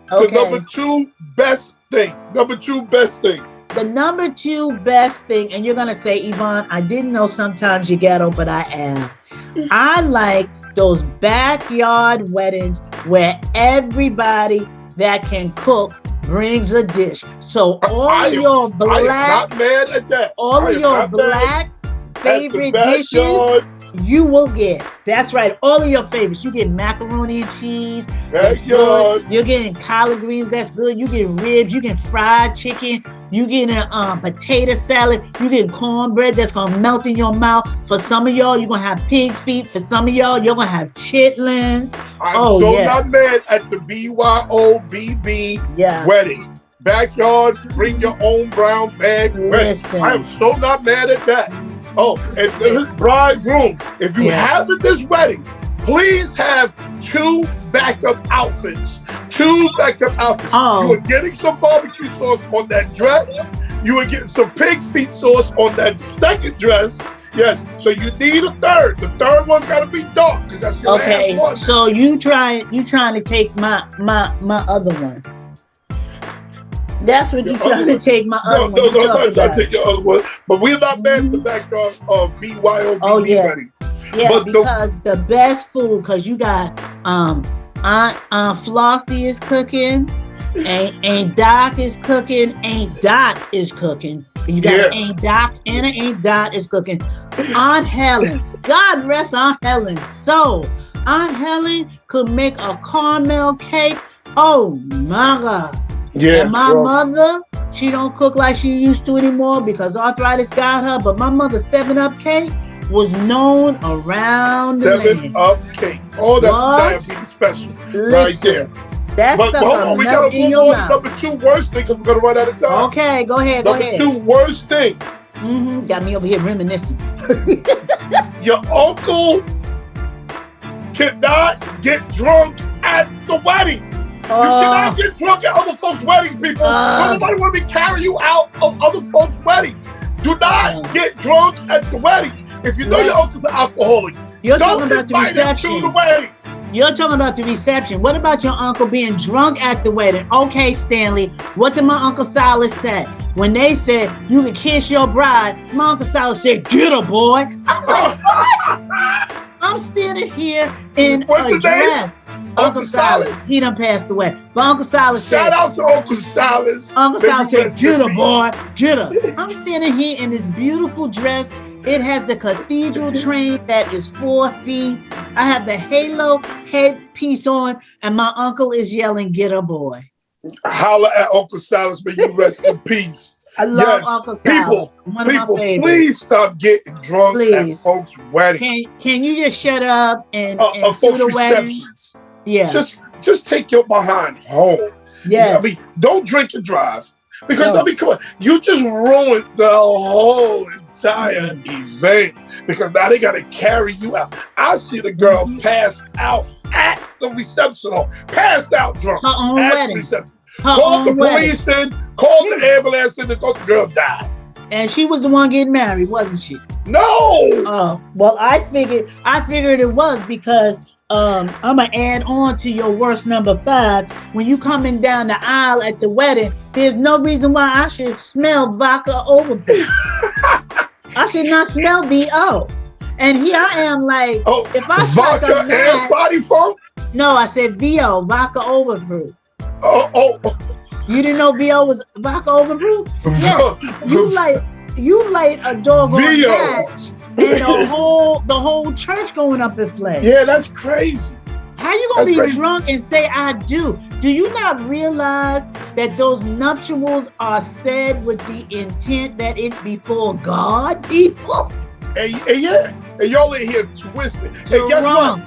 [SPEAKER 3] to number 2 best thing. Number 2 best thing.
[SPEAKER 2] The number 2 best thing, and you're gonna say, Yvonne, I didn't know sometimes you ghetto, but I am. I like those backyard weddings where everybody that can cook brings a dish. So all of your black,
[SPEAKER 3] I am not mad at that.
[SPEAKER 2] All of your black favorite dishes, you will get. That's right. All of your favorites. You get macaroni and cheese. That's good. You're getting collard greens. That's good. You get ribs. You get fried chicken. You get a potato salad. You get cornbread that's gonna melt in your mouth. For some of y'all, you're gonna have pig's feet. For some of y'all, you're gonna have chitlins.
[SPEAKER 3] I'm not mad at the BYOBB wedding. Backyard, bring your own brown bag wedding. I am so not mad at that. Oh, and the bridegroom, if you have at this wedding, please have 2 backup outfits. 2 backup outfits. Oh. You are getting some barbecue sauce on that dress. You are getting some pig's feet sauce on that second dress. Yes, so you need a third. The third one's got to be dark because that's your last one.
[SPEAKER 2] So you trying to take my other one. That's what you're trying to take my other one. No, I'm not trying to take your other one.
[SPEAKER 3] But we're not mad at the backyard of BYOBB wedding.
[SPEAKER 2] Yeah, but because the best food, because you got Aunt Flossie is cooking, Aunt Doc is cooking, Aunt Dot is cooking. You got Aunt Doc and Aunt Dot is cooking. Aunt Helen, God rest Aunt Helen's soul. Aunt Helen could make a caramel cake. Oh my God.
[SPEAKER 3] Yeah,
[SPEAKER 2] and my mother, she don't cook like she used to anymore because arthritis got her. But my mother's 7-Up cake was known around the land.
[SPEAKER 3] 7-Up cake. Oh, that's diabetes special. Right there.
[SPEAKER 2] That's
[SPEAKER 3] but hold on, we gotta move on to number 2 worst thing because we're gonna run out of time.
[SPEAKER 2] Okay, go ahead.
[SPEAKER 3] Number 2 worst thing.
[SPEAKER 2] Got me over here reminiscing.
[SPEAKER 3] Your uncle cannot get drunk at the wedding. cannot get drunk at other folks' weddings, people. Nobody want to carry you out of other folks' weddings. Do not get drunk at the wedding. If you know your uncle's an alcoholic,
[SPEAKER 2] you're
[SPEAKER 3] don't
[SPEAKER 2] talking about the
[SPEAKER 3] invite him
[SPEAKER 2] reception.
[SPEAKER 3] to the wedding.
[SPEAKER 2] You're talking about the reception. What about your uncle being drunk at the wedding? Okay, Stanley, what did my Uncle Silas say? When they said you can kiss your bride, my Uncle Silas said, "Get her, boy." I'm like, what? I'm standing here in a dress.
[SPEAKER 3] Uncle Silas.
[SPEAKER 2] He done passed away. But Uncle Silas said,
[SPEAKER 3] shout out to Uncle Silas.
[SPEAKER 2] Uncle Silas said, "Get her, boy, get her." I'm standing here in this beautiful dress. It has the cathedral train that is 4 feet. I have the halo headpiece on, and my uncle is yelling, "Get her, boy."
[SPEAKER 3] Holla at Uncle Silas, may you rest in peace.
[SPEAKER 2] I love Uncle Silas.
[SPEAKER 3] People, please stop getting drunk at folks' weddings.
[SPEAKER 2] Can you just shut up and
[SPEAKER 3] folks'
[SPEAKER 2] do the
[SPEAKER 3] receptions?
[SPEAKER 2] Wedding? Yeah.
[SPEAKER 3] Just take your behind home.
[SPEAKER 2] Yeah.
[SPEAKER 3] I mean, don't drink and drive. Because I mean, come on, you just ruined the whole entire event. Because now they gotta carry you out. I see the girl pass out at the reception hall, passed out drunk.
[SPEAKER 2] Her own
[SPEAKER 3] at
[SPEAKER 2] wedding.
[SPEAKER 3] The reception. Called the police in, called the ambulance in, and thought the girl died.
[SPEAKER 2] And she was the one getting married, wasn't she?
[SPEAKER 3] No.
[SPEAKER 2] Oh, well, I figured it was because I'm gonna add on to your worst number 5. When you coming down the aisle at the wedding, there's no reason why I should smell vodka overproof. I should not smell VO. And here I am like, if I
[SPEAKER 3] vodka and body funk?
[SPEAKER 2] No, I said VO, vodka overproof.
[SPEAKER 3] Oh.
[SPEAKER 2] You didn't know VO was vodka overproof? Yeah. You light a doggone match and the whole church going up in flames.
[SPEAKER 3] Yeah, that's crazy.
[SPEAKER 2] How you gonna be drunk and say I do? Do you not realize that those nuptials are said with the intent that it's before God, people?
[SPEAKER 3] And y'all in here twisted. And guess what?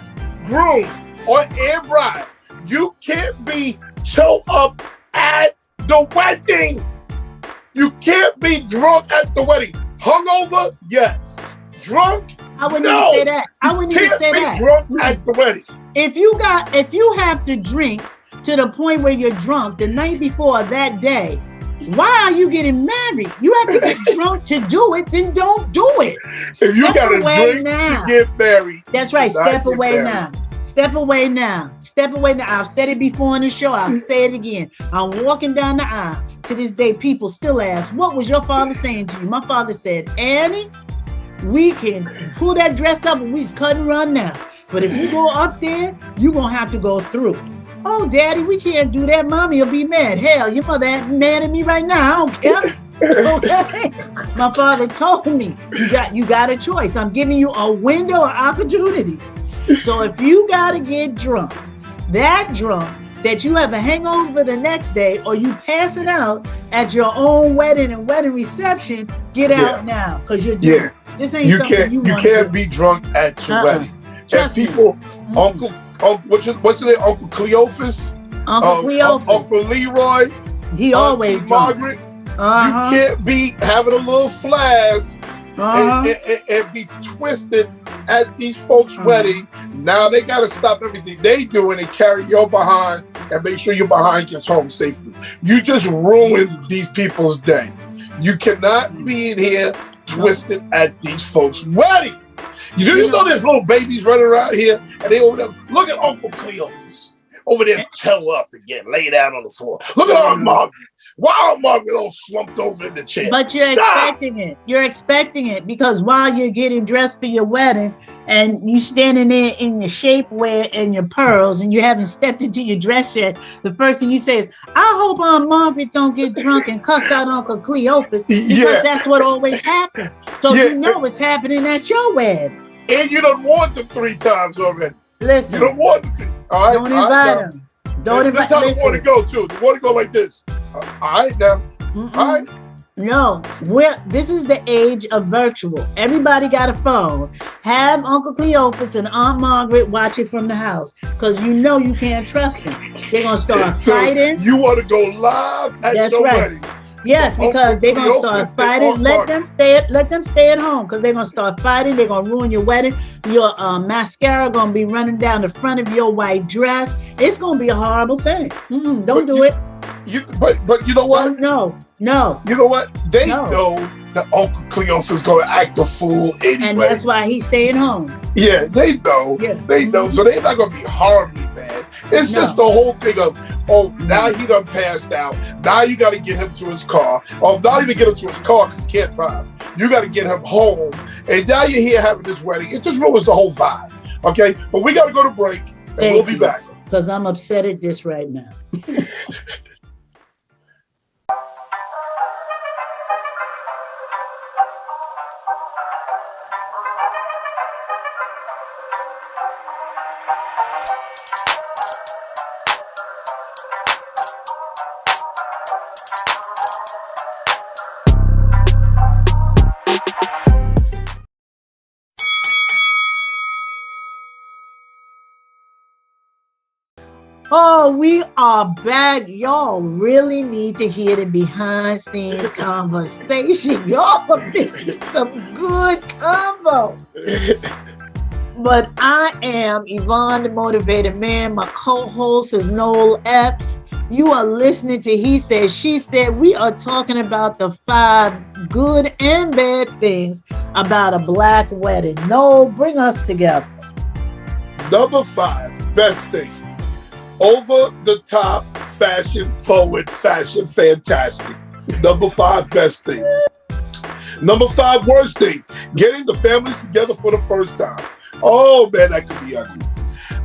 [SPEAKER 3] Groom or bride, you can't be show up at the wedding. You can't be drunk at the wedding. Hungover, yes. Drunk,
[SPEAKER 2] I wouldn't even say that. I wouldn't even say that.
[SPEAKER 3] You can't be drunk at the wedding.
[SPEAKER 2] If you have to drink to the point where you're drunk the night before that day, why are you getting married? You have to get drunk to do it, then don't do it.
[SPEAKER 3] If you got to drink to get married.
[SPEAKER 2] That's right. Step away now. Step away now. Step away now. I've said it before in the show. I'll say it again. I'm walking down the aisle. To this day, people still ask, what was your father saying to you? My father said, Annie, we can pull that dress up and we cut and run now. But if you go up there, you're going to have to go through. Oh, Daddy, we can't do that. Mommy will be mad. Hell, your mother ain't mad at me right now. I don't care. Okay? My father told me, you got a choice. I'm giving you a window of opportunity. So if you got to get drunk, that you have a hangover the next day, or you pass it out at your own wedding and wedding reception, get out now, because you're drunk. This ain't something you
[SPEAKER 3] can't be drunk at your wedding.
[SPEAKER 2] Trust
[SPEAKER 3] and people, Uncle, what's his name? Uncle Cleophas?
[SPEAKER 2] Uncle Cleophas.
[SPEAKER 3] Uncle Leroy.
[SPEAKER 2] He always drunk.
[SPEAKER 3] Margaret. You can't be having a little flash and be twisted at these folks' wedding. Now they got to stop everything they doing and carry your behind and make sure your behind gets home safely. You just ruined these people's day. You cannot be in here twisted at these folks' wedding. You know there's little babies running around here and they over there. Look at Uncle Cleophas over there, tell up and get laid out on the floor. Look at Aunt Margaret. Why Aunt Margaret all slumped over in the chair?
[SPEAKER 2] But you're expecting it. You're expecting it because while you're getting dressed for your wedding and you standing there in your shapewear and your pearls and you haven't stepped into your dress yet, the first thing you say is, I hope Aunt Margaret don't get drunk and cuss out Uncle Cleophas because that's what always happens. So you know what's happening at your wedding.
[SPEAKER 3] And you done warned them 3 times already.
[SPEAKER 2] Listen.
[SPEAKER 3] You done warned them. All right,
[SPEAKER 2] don't invite them. Don't invite them.
[SPEAKER 3] This is how the water go too. The water go like this. All right now. All right.
[SPEAKER 2] No, this is the age of virtual. Everybody got a phone. Have Uncle Cleophas and Aunt Margaret watch it from the house because you know you can't trust them. They're going to start fighting.
[SPEAKER 3] You want to go live at your wedding.
[SPEAKER 2] Yes, because they're gonna start fighting. Let them stay at home because they're gonna start fighting. They're gonna ruin your wedding. Your mascara gonna be running down the front of your white dress. It's gonna be a horrible thing. Don't do it.
[SPEAKER 3] But you know what?
[SPEAKER 2] No.
[SPEAKER 3] You know what? They know that Uncle Cleophas gonna act a fool anyway,
[SPEAKER 2] and that's why he's staying home.
[SPEAKER 3] Yeah, they know. Yeah. They know. So they're not gonna be horribly bad. It's just the whole thing of, now he done passed out. Now you got to get him to his car. Not even get him to his car because he can't drive. You got to get him home. And now you're here having this wedding. It just ruins the whole vibe. Okay, but we got to go to break, and we'll be back.
[SPEAKER 2] Because I'm upset at this right now. Oh, we are back. Y'all really need to hear the behind scenes conversation. Y'all are missing some good convo. But I am Yvonne, the Motivated Man. My co-host is Noel Epps. You are listening to He Said, She Said. We are talking about the 5 good and bad things about a black wedding. Noel, bring us together.
[SPEAKER 3] Number 5, best thing. Over the top, fashion forward, fashion fantastic. Number 5, best thing. Number 5, worst thing. Getting the families together for the first time. Oh man, that could be ugly.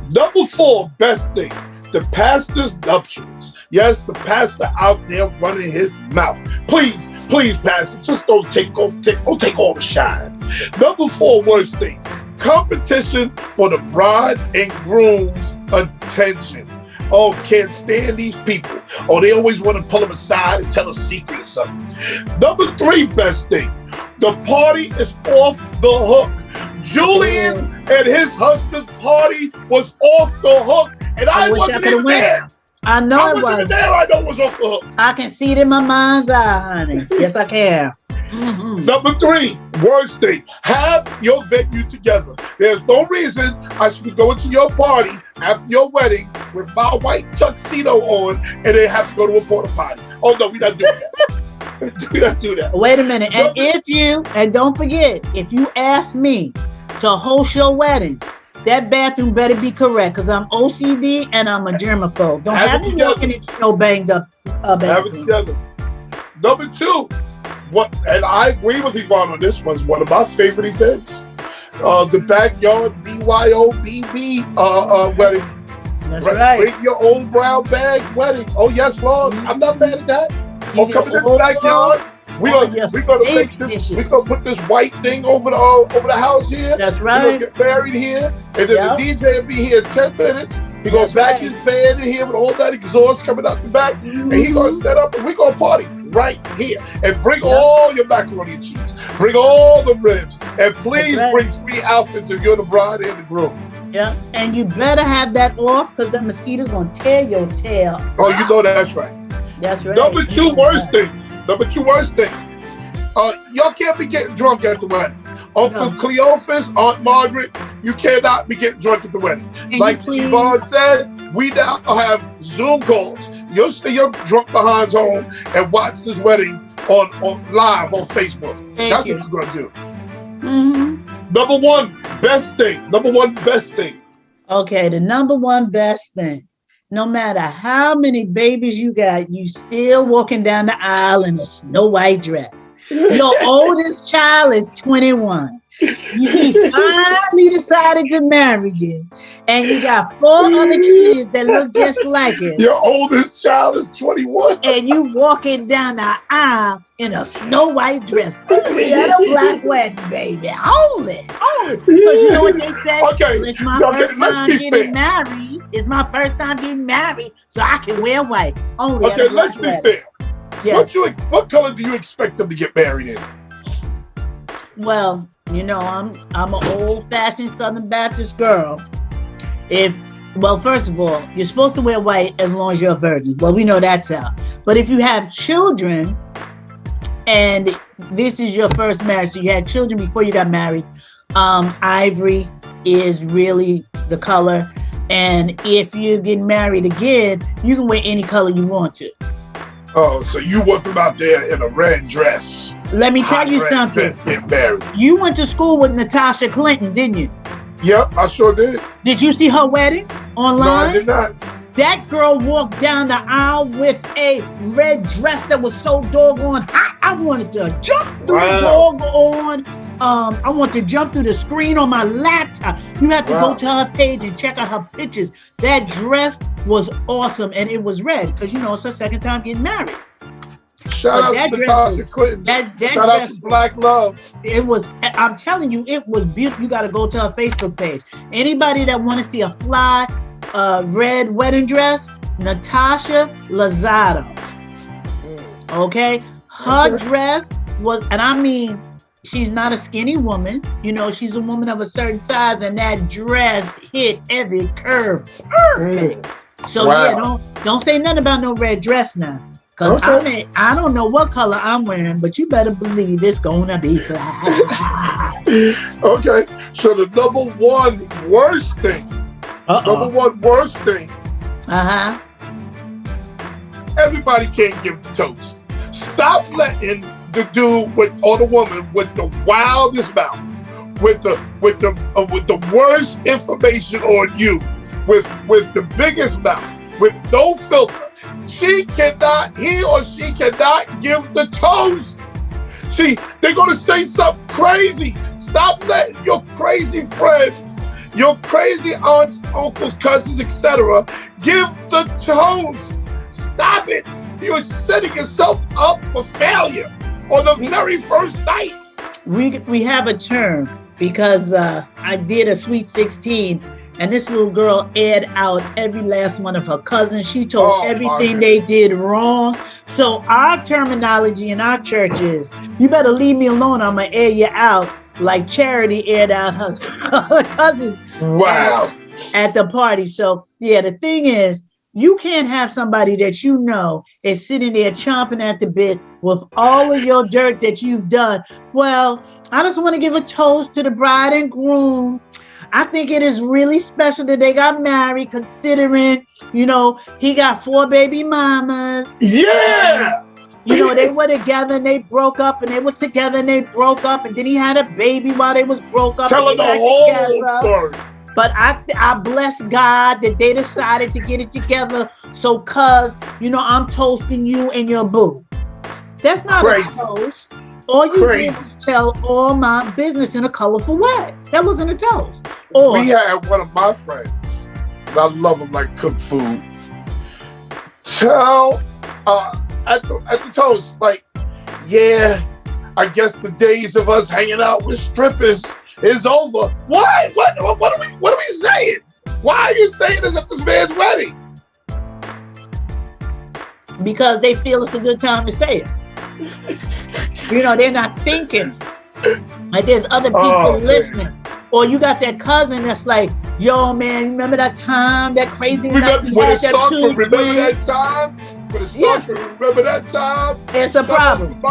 [SPEAKER 3] Number 4, best thing. The pastor's nuptials. Yes, the pastor out there running his mouth. Please, pastor, just don't take all the shine. Number 4, worst thing. Competition for the bride and groom's attention. Oh, can't stand these people. Oh, they always want to pull them aside and tell a secret or something. Number 3, best thing. The party is off the hook. Julian and his husband's party was off the hook, and I wasn't even there.
[SPEAKER 2] I know it was.
[SPEAKER 3] I wasn't there. I know it was off the hook.
[SPEAKER 2] I can see it in my mind's eye, honey. Yes, I can.
[SPEAKER 3] Number 3, worst thing. Have your venue together. There's no reason I should be going to your party after your wedding with my white tuxedo on and then have to go to a porta potty. Oh no, we not doing that. We not do that.
[SPEAKER 2] Wait a minute. And don't forget, if you ask me to host your wedding, that bathroom better be correct because I'm OCD and I'm a germaphobe. Don't have me walking into no banged up bathroom.
[SPEAKER 3] Have it together. Number 2. And I agree with Yvonne on this one. It's one of my favorite events. The backyard BYOBB wedding.
[SPEAKER 2] That's right.
[SPEAKER 3] Bring your old brown bag wedding. Oh yes, Lord. I'm not mad at that. Come in the backyard. We're gonna put this white thing over the house here.
[SPEAKER 2] That's right.
[SPEAKER 3] We're gonna get married here, and then the DJ will be here in 10 minutes. He's gonna back his fan in here with all that exhaust coming out the back, and he's gonna set up and we're gonna party right here. And bring all your macaroni and cheese. Bring all the ribs. And please bring 3 outfits if you're the bride and the groom.
[SPEAKER 2] Yeah, and you better have that off because the mosquitoes gonna tear your tail.
[SPEAKER 3] Oh, you know that's right.
[SPEAKER 2] That's right.
[SPEAKER 3] Number 2 worst thing. Y'all can't be getting drunk at the wedding. Uncle Cleophas, Aunt Margaret, you cannot be getting drunk at the wedding. Like Yvonne said, we now have Zoom calls. You'll stay your drunk behinds home and watch this wedding on live on Facebook. That's what you're gonna do. Number 1 best thing.
[SPEAKER 2] Okay, the number 1 best thing. No matter how many babies you got, you still walking down the aisle in a Snow White dress. Your oldest child is 21. He finally decided to marry you, and you got 4 other kids that look just like it.
[SPEAKER 3] Your oldest child is 21.
[SPEAKER 2] And you walking down the aisle in a Snow White dress. Only at a black wedding, baby. Only. Because you know what they say?
[SPEAKER 3] Okay.
[SPEAKER 2] It's my first time getting married. It's my first time getting married, so I can wear white. Only
[SPEAKER 3] okay, let's be fair.
[SPEAKER 2] Yes.
[SPEAKER 3] What color do you expect them to get married in?
[SPEAKER 2] Well, you know, I'm an old-fashioned Southern Baptist girl. First of all, you're supposed to wear white as long as you're a virgin. Well, we know that's out. But if you have children, and this is your first marriage, so you had children before you got married, ivory is really the color. And if you get married again, you can wear any color you want to.
[SPEAKER 3] Oh, so you want them out there in a red dress?
[SPEAKER 2] Let me tell you something.
[SPEAKER 3] Get married.
[SPEAKER 2] You went to school with Natasha Clinton, didn't you?
[SPEAKER 3] Yep, I sure did.
[SPEAKER 2] Did you see her wedding online?
[SPEAKER 3] No, I did not.
[SPEAKER 2] That girl walked down the aisle with a red dress that was so doggone hot. I wanted to jump through the doggone. I want to jump through the screen on my laptop. You have to go to her page and check out her pictures. That dress was awesome, and it was red because it's her second time getting married.
[SPEAKER 3] Shout out to Natasha Clinton. Shout out to Black Love.
[SPEAKER 2] It was. I'm telling you, it was beautiful. You got to go to her Facebook page. Anybody that want to see a fly red wedding dress, Natasha Lozado. Okay, her dress was, and I mean, she's not a skinny woman. She's a woman of a certain size, and that dress hit every curve perfect. So don't say nothing about no red dress now, because I don't know what color I'm wearing, but you better believe it's gonna be fly.
[SPEAKER 3] Okay, so the number one worst thing. Number one worst thing. Everybody can't give the toast. Stop letting the dude or the woman with the wildest mouth, with the worst information on you, with the biggest mouth, with no filter. He or she cannot give the toast. They're gonna say something crazy. Stop letting your crazy friends, your crazy aunts, uncles, cousins, etc. give the toast. Stop it. You're setting yourself up for failure on the very first night.
[SPEAKER 2] We have a term because I did a Sweet 16, and this little girl aired out every last one of her cousins. She told everything they did wrong. So our terminology in our church is, you better leave me alone. I'm going to air you out like Charity aired out her cousins at the party. So yeah, the thing is, you can't have somebody that is sitting there chomping at the bit with all of your dirt that you've done. Well, I just want to give a toast to the bride and groom. I think it is really special that they got married, considering, he got 4 baby mamas.
[SPEAKER 3] Yeah.
[SPEAKER 2] They were together and they broke up, and they was together and they broke up, and then he had a baby while they was broke up.
[SPEAKER 3] Telling the whole story.
[SPEAKER 2] But I bless God that they decided to get it together. So, cuz, I'm toasting you and your boo. That's not a toast. All you did was tell all my business in a colorful way. That wasn't a toast.
[SPEAKER 3] We had one of my friends, and I love him like cooked food, tell at the toast, like, yeah, I guess the days of us hanging out with strippers is over. What? What are we saying? Why are you saying this at this man's wedding?
[SPEAKER 2] Because they feel it's a good time to say it. They're not thinking like there's other people listening. Or you got that cousin that's like, yo, man, remember that time, that crazy night we had that two
[SPEAKER 3] remember that time? When it starts to remember that time?
[SPEAKER 2] It's a problem.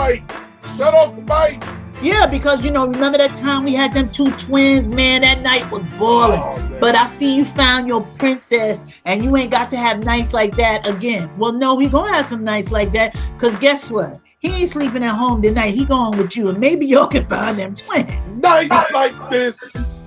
[SPEAKER 3] Shut off the mic.
[SPEAKER 2] Yeah, because, remember that time we had them 2 twins? Man, that night was balling. But I see you found your princess, and you ain't got to have nights like that again. Well, no, he gonna have some nights like that, because guess what? He ain't sleeping at home tonight. He going with you, and maybe y'all can find them twins.
[SPEAKER 3] Nights like this,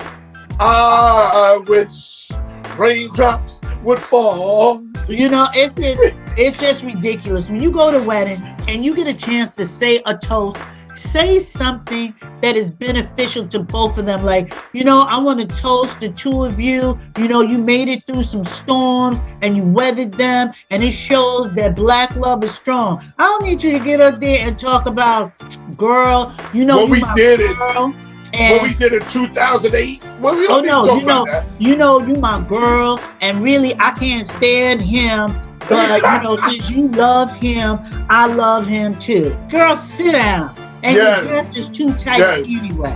[SPEAKER 3] I wish raindrops would fall.
[SPEAKER 2] It's just ridiculous. When you go to weddings and you get a chance to say a toast, say something that is beneficial to both of them. Like, I want to toast the two of you. You made it through some storms and you weathered them, and it shows that Black love is strong. I don't need you to get up there and talk about, girl,
[SPEAKER 3] when we did it in 2008. Well, we don't talk about that.
[SPEAKER 2] You my girl, and really I can't stand him. But since you love him, I love him too. Girl, sit down. And your dress is too tight anyway.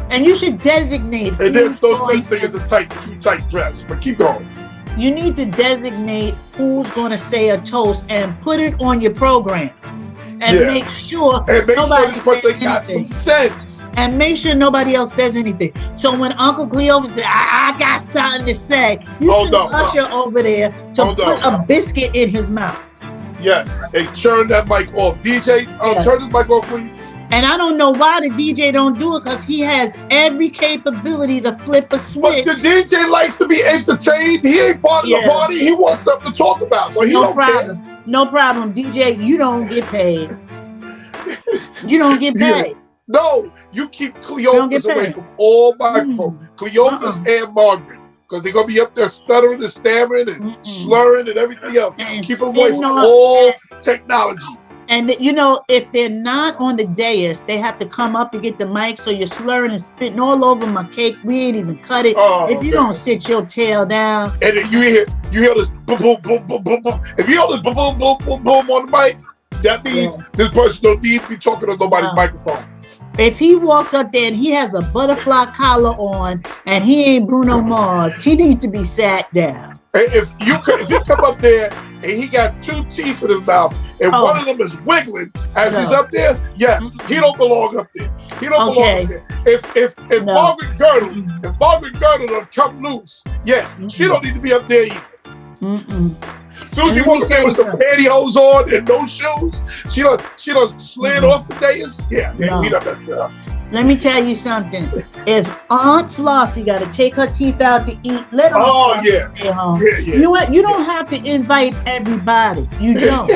[SPEAKER 2] And you should designate.
[SPEAKER 3] And there's no such thing as a too tight dress. But keep going.
[SPEAKER 2] You need to designate who's going to say a toast and put it on your program. and make sure nobody
[SPEAKER 3] this person
[SPEAKER 2] says
[SPEAKER 3] got
[SPEAKER 2] anything.
[SPEAKER 3] some sense.
[SPEAKER 2] And make sure nobody else says anything. So when Uncle Cleophas said, I got something to say, you send Usher over there to put a biscuit in his mouth.
[SPEAKER 3] Yes. Hey, turn that mic off. DJ, turn this mic off, please.
[SPEAKER 2] And I don't know why the DJ don't do it, because he has every capability to flip a switch.
[SPEAKER 3] But the DJ likes to be entertained. He ain't part of the party. He wants something to talk about. So he don't care.
[SPEAKER 2] No problem. DJ, you don't get paid. You don't get paid.
[SPEAKER 3] Yeah. No, you keep Cleophas away from all microphones. Cleophas and Margaret. Because they're going to be up there stuttering and stammering and slurring and everything else. Keep them away from all technology.
[SPEAKER 2] And, you know, if they're not on the dais, they have to come up to get the mic, so you're slurring and spitting all over my cake. We ain't even cut it. If you don't sit your tail down.
[SPEAKER 3] And then you hear this boom, boom, boom, boom, boom, boom. If you hear this boom, boom, boom, boom, boom on the mic, that means this person don't need to be talking to nobody's microphone.
[SPEAKER 2] If he walks up there and he has a butterfly collar on and he ain't Bruno Mars, he needs to be sat down.
[SPEAKER 3] If he come up there and he got 2 teeth in his mouth and one of them is wiggling as he's up there, yes, he don't belong up there. He don't belong up there. If Margaret Girdle don't come loose, she don't need to be up there either. As soon as you walk up there with some pantyhose on and no shoes, she done slid off the dais. We done messed it up.
[SPEAKER 2] Let me tell you something. If Aunt Flossie got to take her teeth out to eat, let her stay home. You don't have to invite everybody. You don't.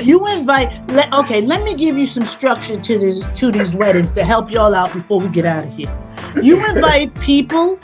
[SPEAKER 2] You invite. Let me give you some structure to these weddings to help y'all out before we get out of here. You invite people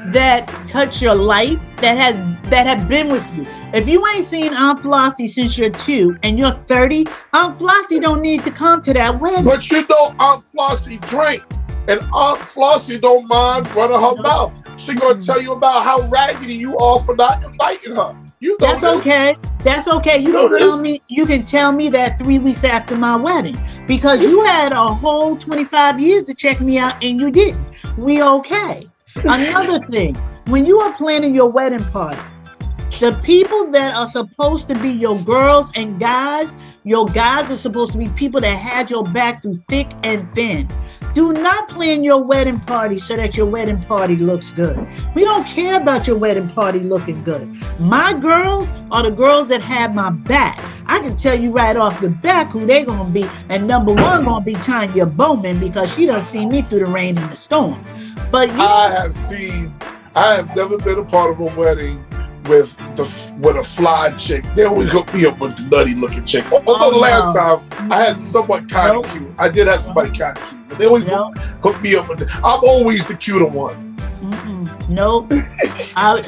[SPEAKER 2] that touch your life, that have been with you. If you ain't seen Aunt Flossie since you're 2 and you're 30, Aunt Flossie don't need to come to that wedding.
[SPEAKER 3] But you know Aunt Flossie drink, and Aunt Flossie don't mind running her mouth. She gonna tell you about how raggedy you are for not inviting her. You know
[SPEAKER 2] That's okay. That's okay. You can tell me. You can tell me that 3 weeks after my wedding, because you had a whole 25 years to check me out and you didn't. We okay. Another thing, when you are planning your wedding party, the people that are supposed to be your girls and guys, your guys are supposed to be people that had your back through thick and thin. Do not plan your wedding party so that your wedding party looks good. We don't care about your wedding party looking good. My girls are the girls that have my back. I can tell you right off the back who they gonna be, and number 1 gonna be Tanya Bowman, because she done seen me through the rain and the storm. But
[SPEAKER 3] I have never been a part of a wedding with a fly chick. They always hook me up with the nutty looking chick. Although the last time I had someone kind of cute. I did have somebody kind of cute, but they always hook me up with I'm always the cuter one.
[SPEAKER 2] Nope.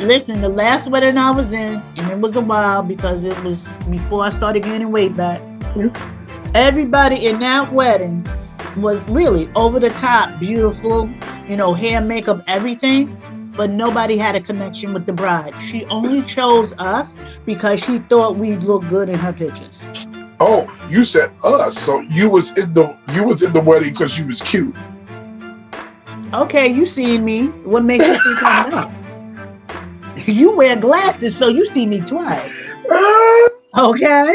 [SPEAKER 2] Listen, the last wedding I was in, and it was a while because it was before I started gaining weight back. Everybody in that wedding was really over the top, beautiful, hair, makeup, everything, but nobody had a connection with the bride. She only chose us because she thought we'd look good in her pictures.
[SPEAKER 3] Oh, you said us, so you was in the wedding because she was cute.
[SPEAKER 2] Okay, you seen me. What makes you think I'm not? You wear glasses, so you see me twice. Okay.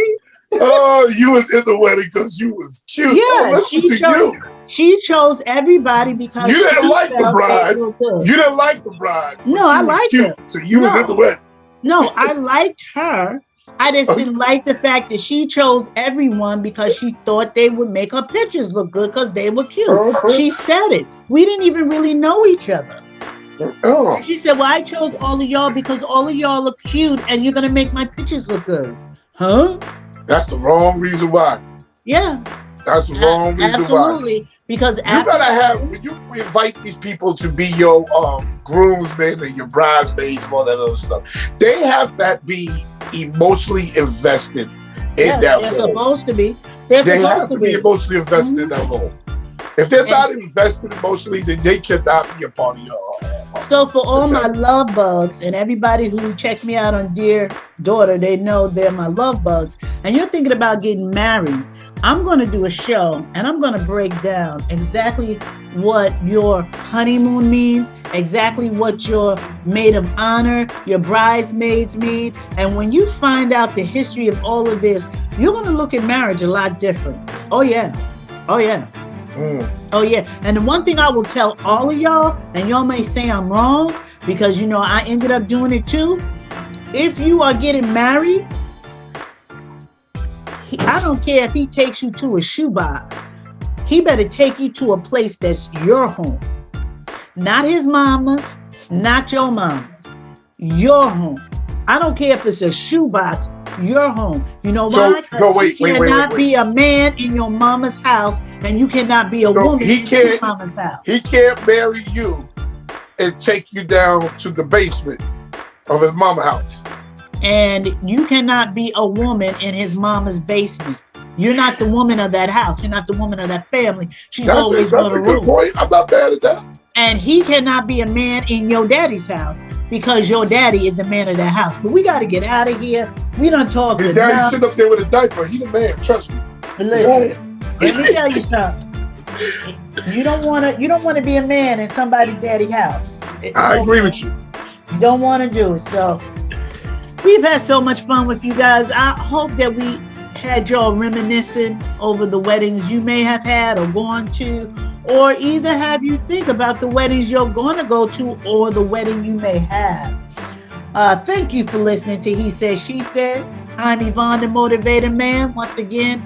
[SPEAKER 3] Oh, you was in the wedding because you was cute.
[SPEAKER 2] Yeah, she chose everybody because
[SPEAKER 3] you didn't like the bride. You didn't like the bride.
[SPEAKER 2] No, I liked her.
[SPEAKER 3] So you was in the wedding.
[SPEAKER 2] No, I liked her. I just didn't like the fact that she chose everyone because she thought they would make her pictures look good because they were cute. She said it. We didn't even really know each other.
[SPEAKER 3] Oh.
[SPEAKER 2] She said, well, I chose all of y'all because all of y'all look cute and you're going to make my pictures look good. Huh?
[SPEAKER 3] That's the wrong reason why.
[SPEAKER 2] Yeah.
[SPEAKER 3] That's the wrong reason why.
[SPEAKER 2] Absolutely. Because
[SPEAKER 3] you gotta have, when you invite these people to be your groomsmen and your bridesmaids and all that other stuff, they have to be emotionally invested in that role.
[SPEAKER 2] They're supposed to be.
[SPEAKER 3] They have to be emotionally invested in that role. If they're not invested emotionally, then they cannot be a part of your
[SPEAKER 2] So for all my love bugs and everybody who checks me out on Dear Daughter, they know they're my love bugs. And you're thinking about getting married, I'm going to do a show and I'm going to break down exactly what your honeymoon means exactly what your maid of honor, your bridesmaids mean. And when you find out the history of all of this, you're going to look at marriage a lot different. Oh, yeah. Oh, yeah. Oh, yeah. And the one thing I will tell all of y'all, and y'all may say I'm wrong, because, I ended up doing it too. If you are getting married, I don't care if he takes you to a shoebox. He better take you to a place that's your home. Not his mama's, not your mama's. Your home. I don't care if it's a shoebox, your home. You know why?
[SPEAKER 3] So wait.
[SPEAKER 2] You cannot be a man in your mama's house, and you cannot be a woman in your mama's house.
[SPEAKER 3] He can't marry you and take you down to the basement of his mama's house.
[SPEAKER 2] And you cannot be a woman in his mama's basement. You're not the woman of that house. You're not the woman of that family. She's always going to rule. That's a good point. I'm not bad at that. And he cannot be a man in your daddy's house because your daddy is the man of that house. But we got to get out of here. We done talked enough.
[SPEAKER 3] His daddy sitting up there with a diaper. He the man. Trust me.
[SPEAKER 2] But listen, let me tell you something. You don't want to be a man in somebody's daddy's house.
[SPEAKER 3] I agree with you.
[SPEAKER 2] You don't want to do it. So we've had so much fun with you guys. I hope that we had y'all reminiscing over the weddings you may have had or gone to, or either have you think about the weddings you're going to go to or the wedding you may have. Thank you for listening to He Said, She Said. I'm Yvonne, the Motivated Man. Once again,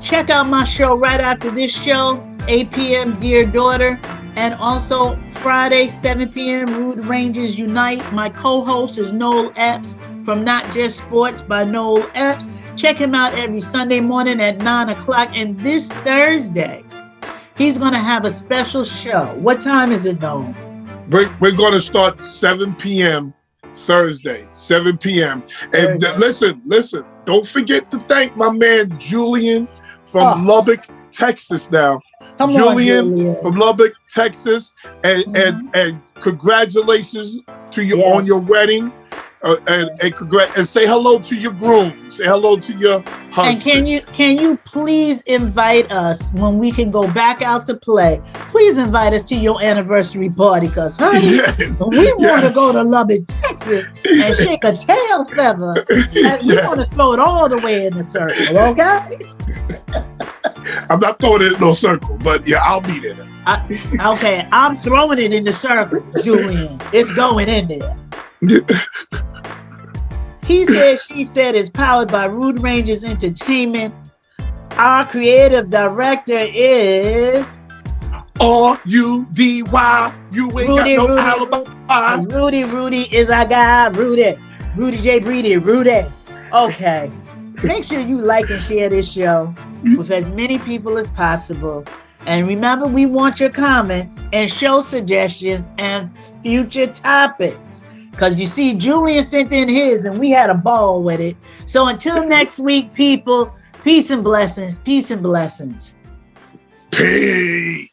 [SPEAKER 2] check out my show right after this show, 8 p.m., Dear Daughter. And also Friday, 7 p.m., Rude Rangers Unite. My co-host is Noel Epps from Not Just Sports by Noel Epps. Check him out every Sunday morning at 9 o'clock. And this Thursday, he's going to have a special show. What time is it, Noel?
[SPEAKER 3] We're going to start 7 p.m. Thursday, 7 p.m. And listen, don't forget to thank my man Julian from Lubbock, Texas now. Julian from Lubbock, Texas. And congratulations to you on your wedding. And say hello to your groom. Say hello to your husband.
[SPEAKER 2] And can you please invite us when we can go back out to play? Please invite us to your anniversary party, because honey, we want to go to Lubbock, Texas, and shake a tail feather. And we want to throw it all the way in the circle, okay?
[SPEAKER 3] I'm not throwing it in no circle, but yeah, I'll be there.
[SPEAKER 2] Okay, I'm throwing it in the circle, Julian. It's going in there. He Said, She Said is powered by Rude Rangers Entertainment. Our creative director is
[SPEAKER 3] R-U-D-Y. You ain't
[SPEAKER 2] Rudy,
[SPEAKER 3] got no
[SPEAKER 2] Rudy,
[SPEAKER 3] alibi.
[SPEAKER 2] Rudy is our guy. Rudy J. Breedy, Rudy. Okay. Make sure you like and share this show with as many people as possible. And remember, we want your comments and show suggestions and future topics. Because you see, Julian sent in his and we had a ball with it. So until next week, people, peace and blessings. Peace and blessings.
[SPEAKER 3] Peace.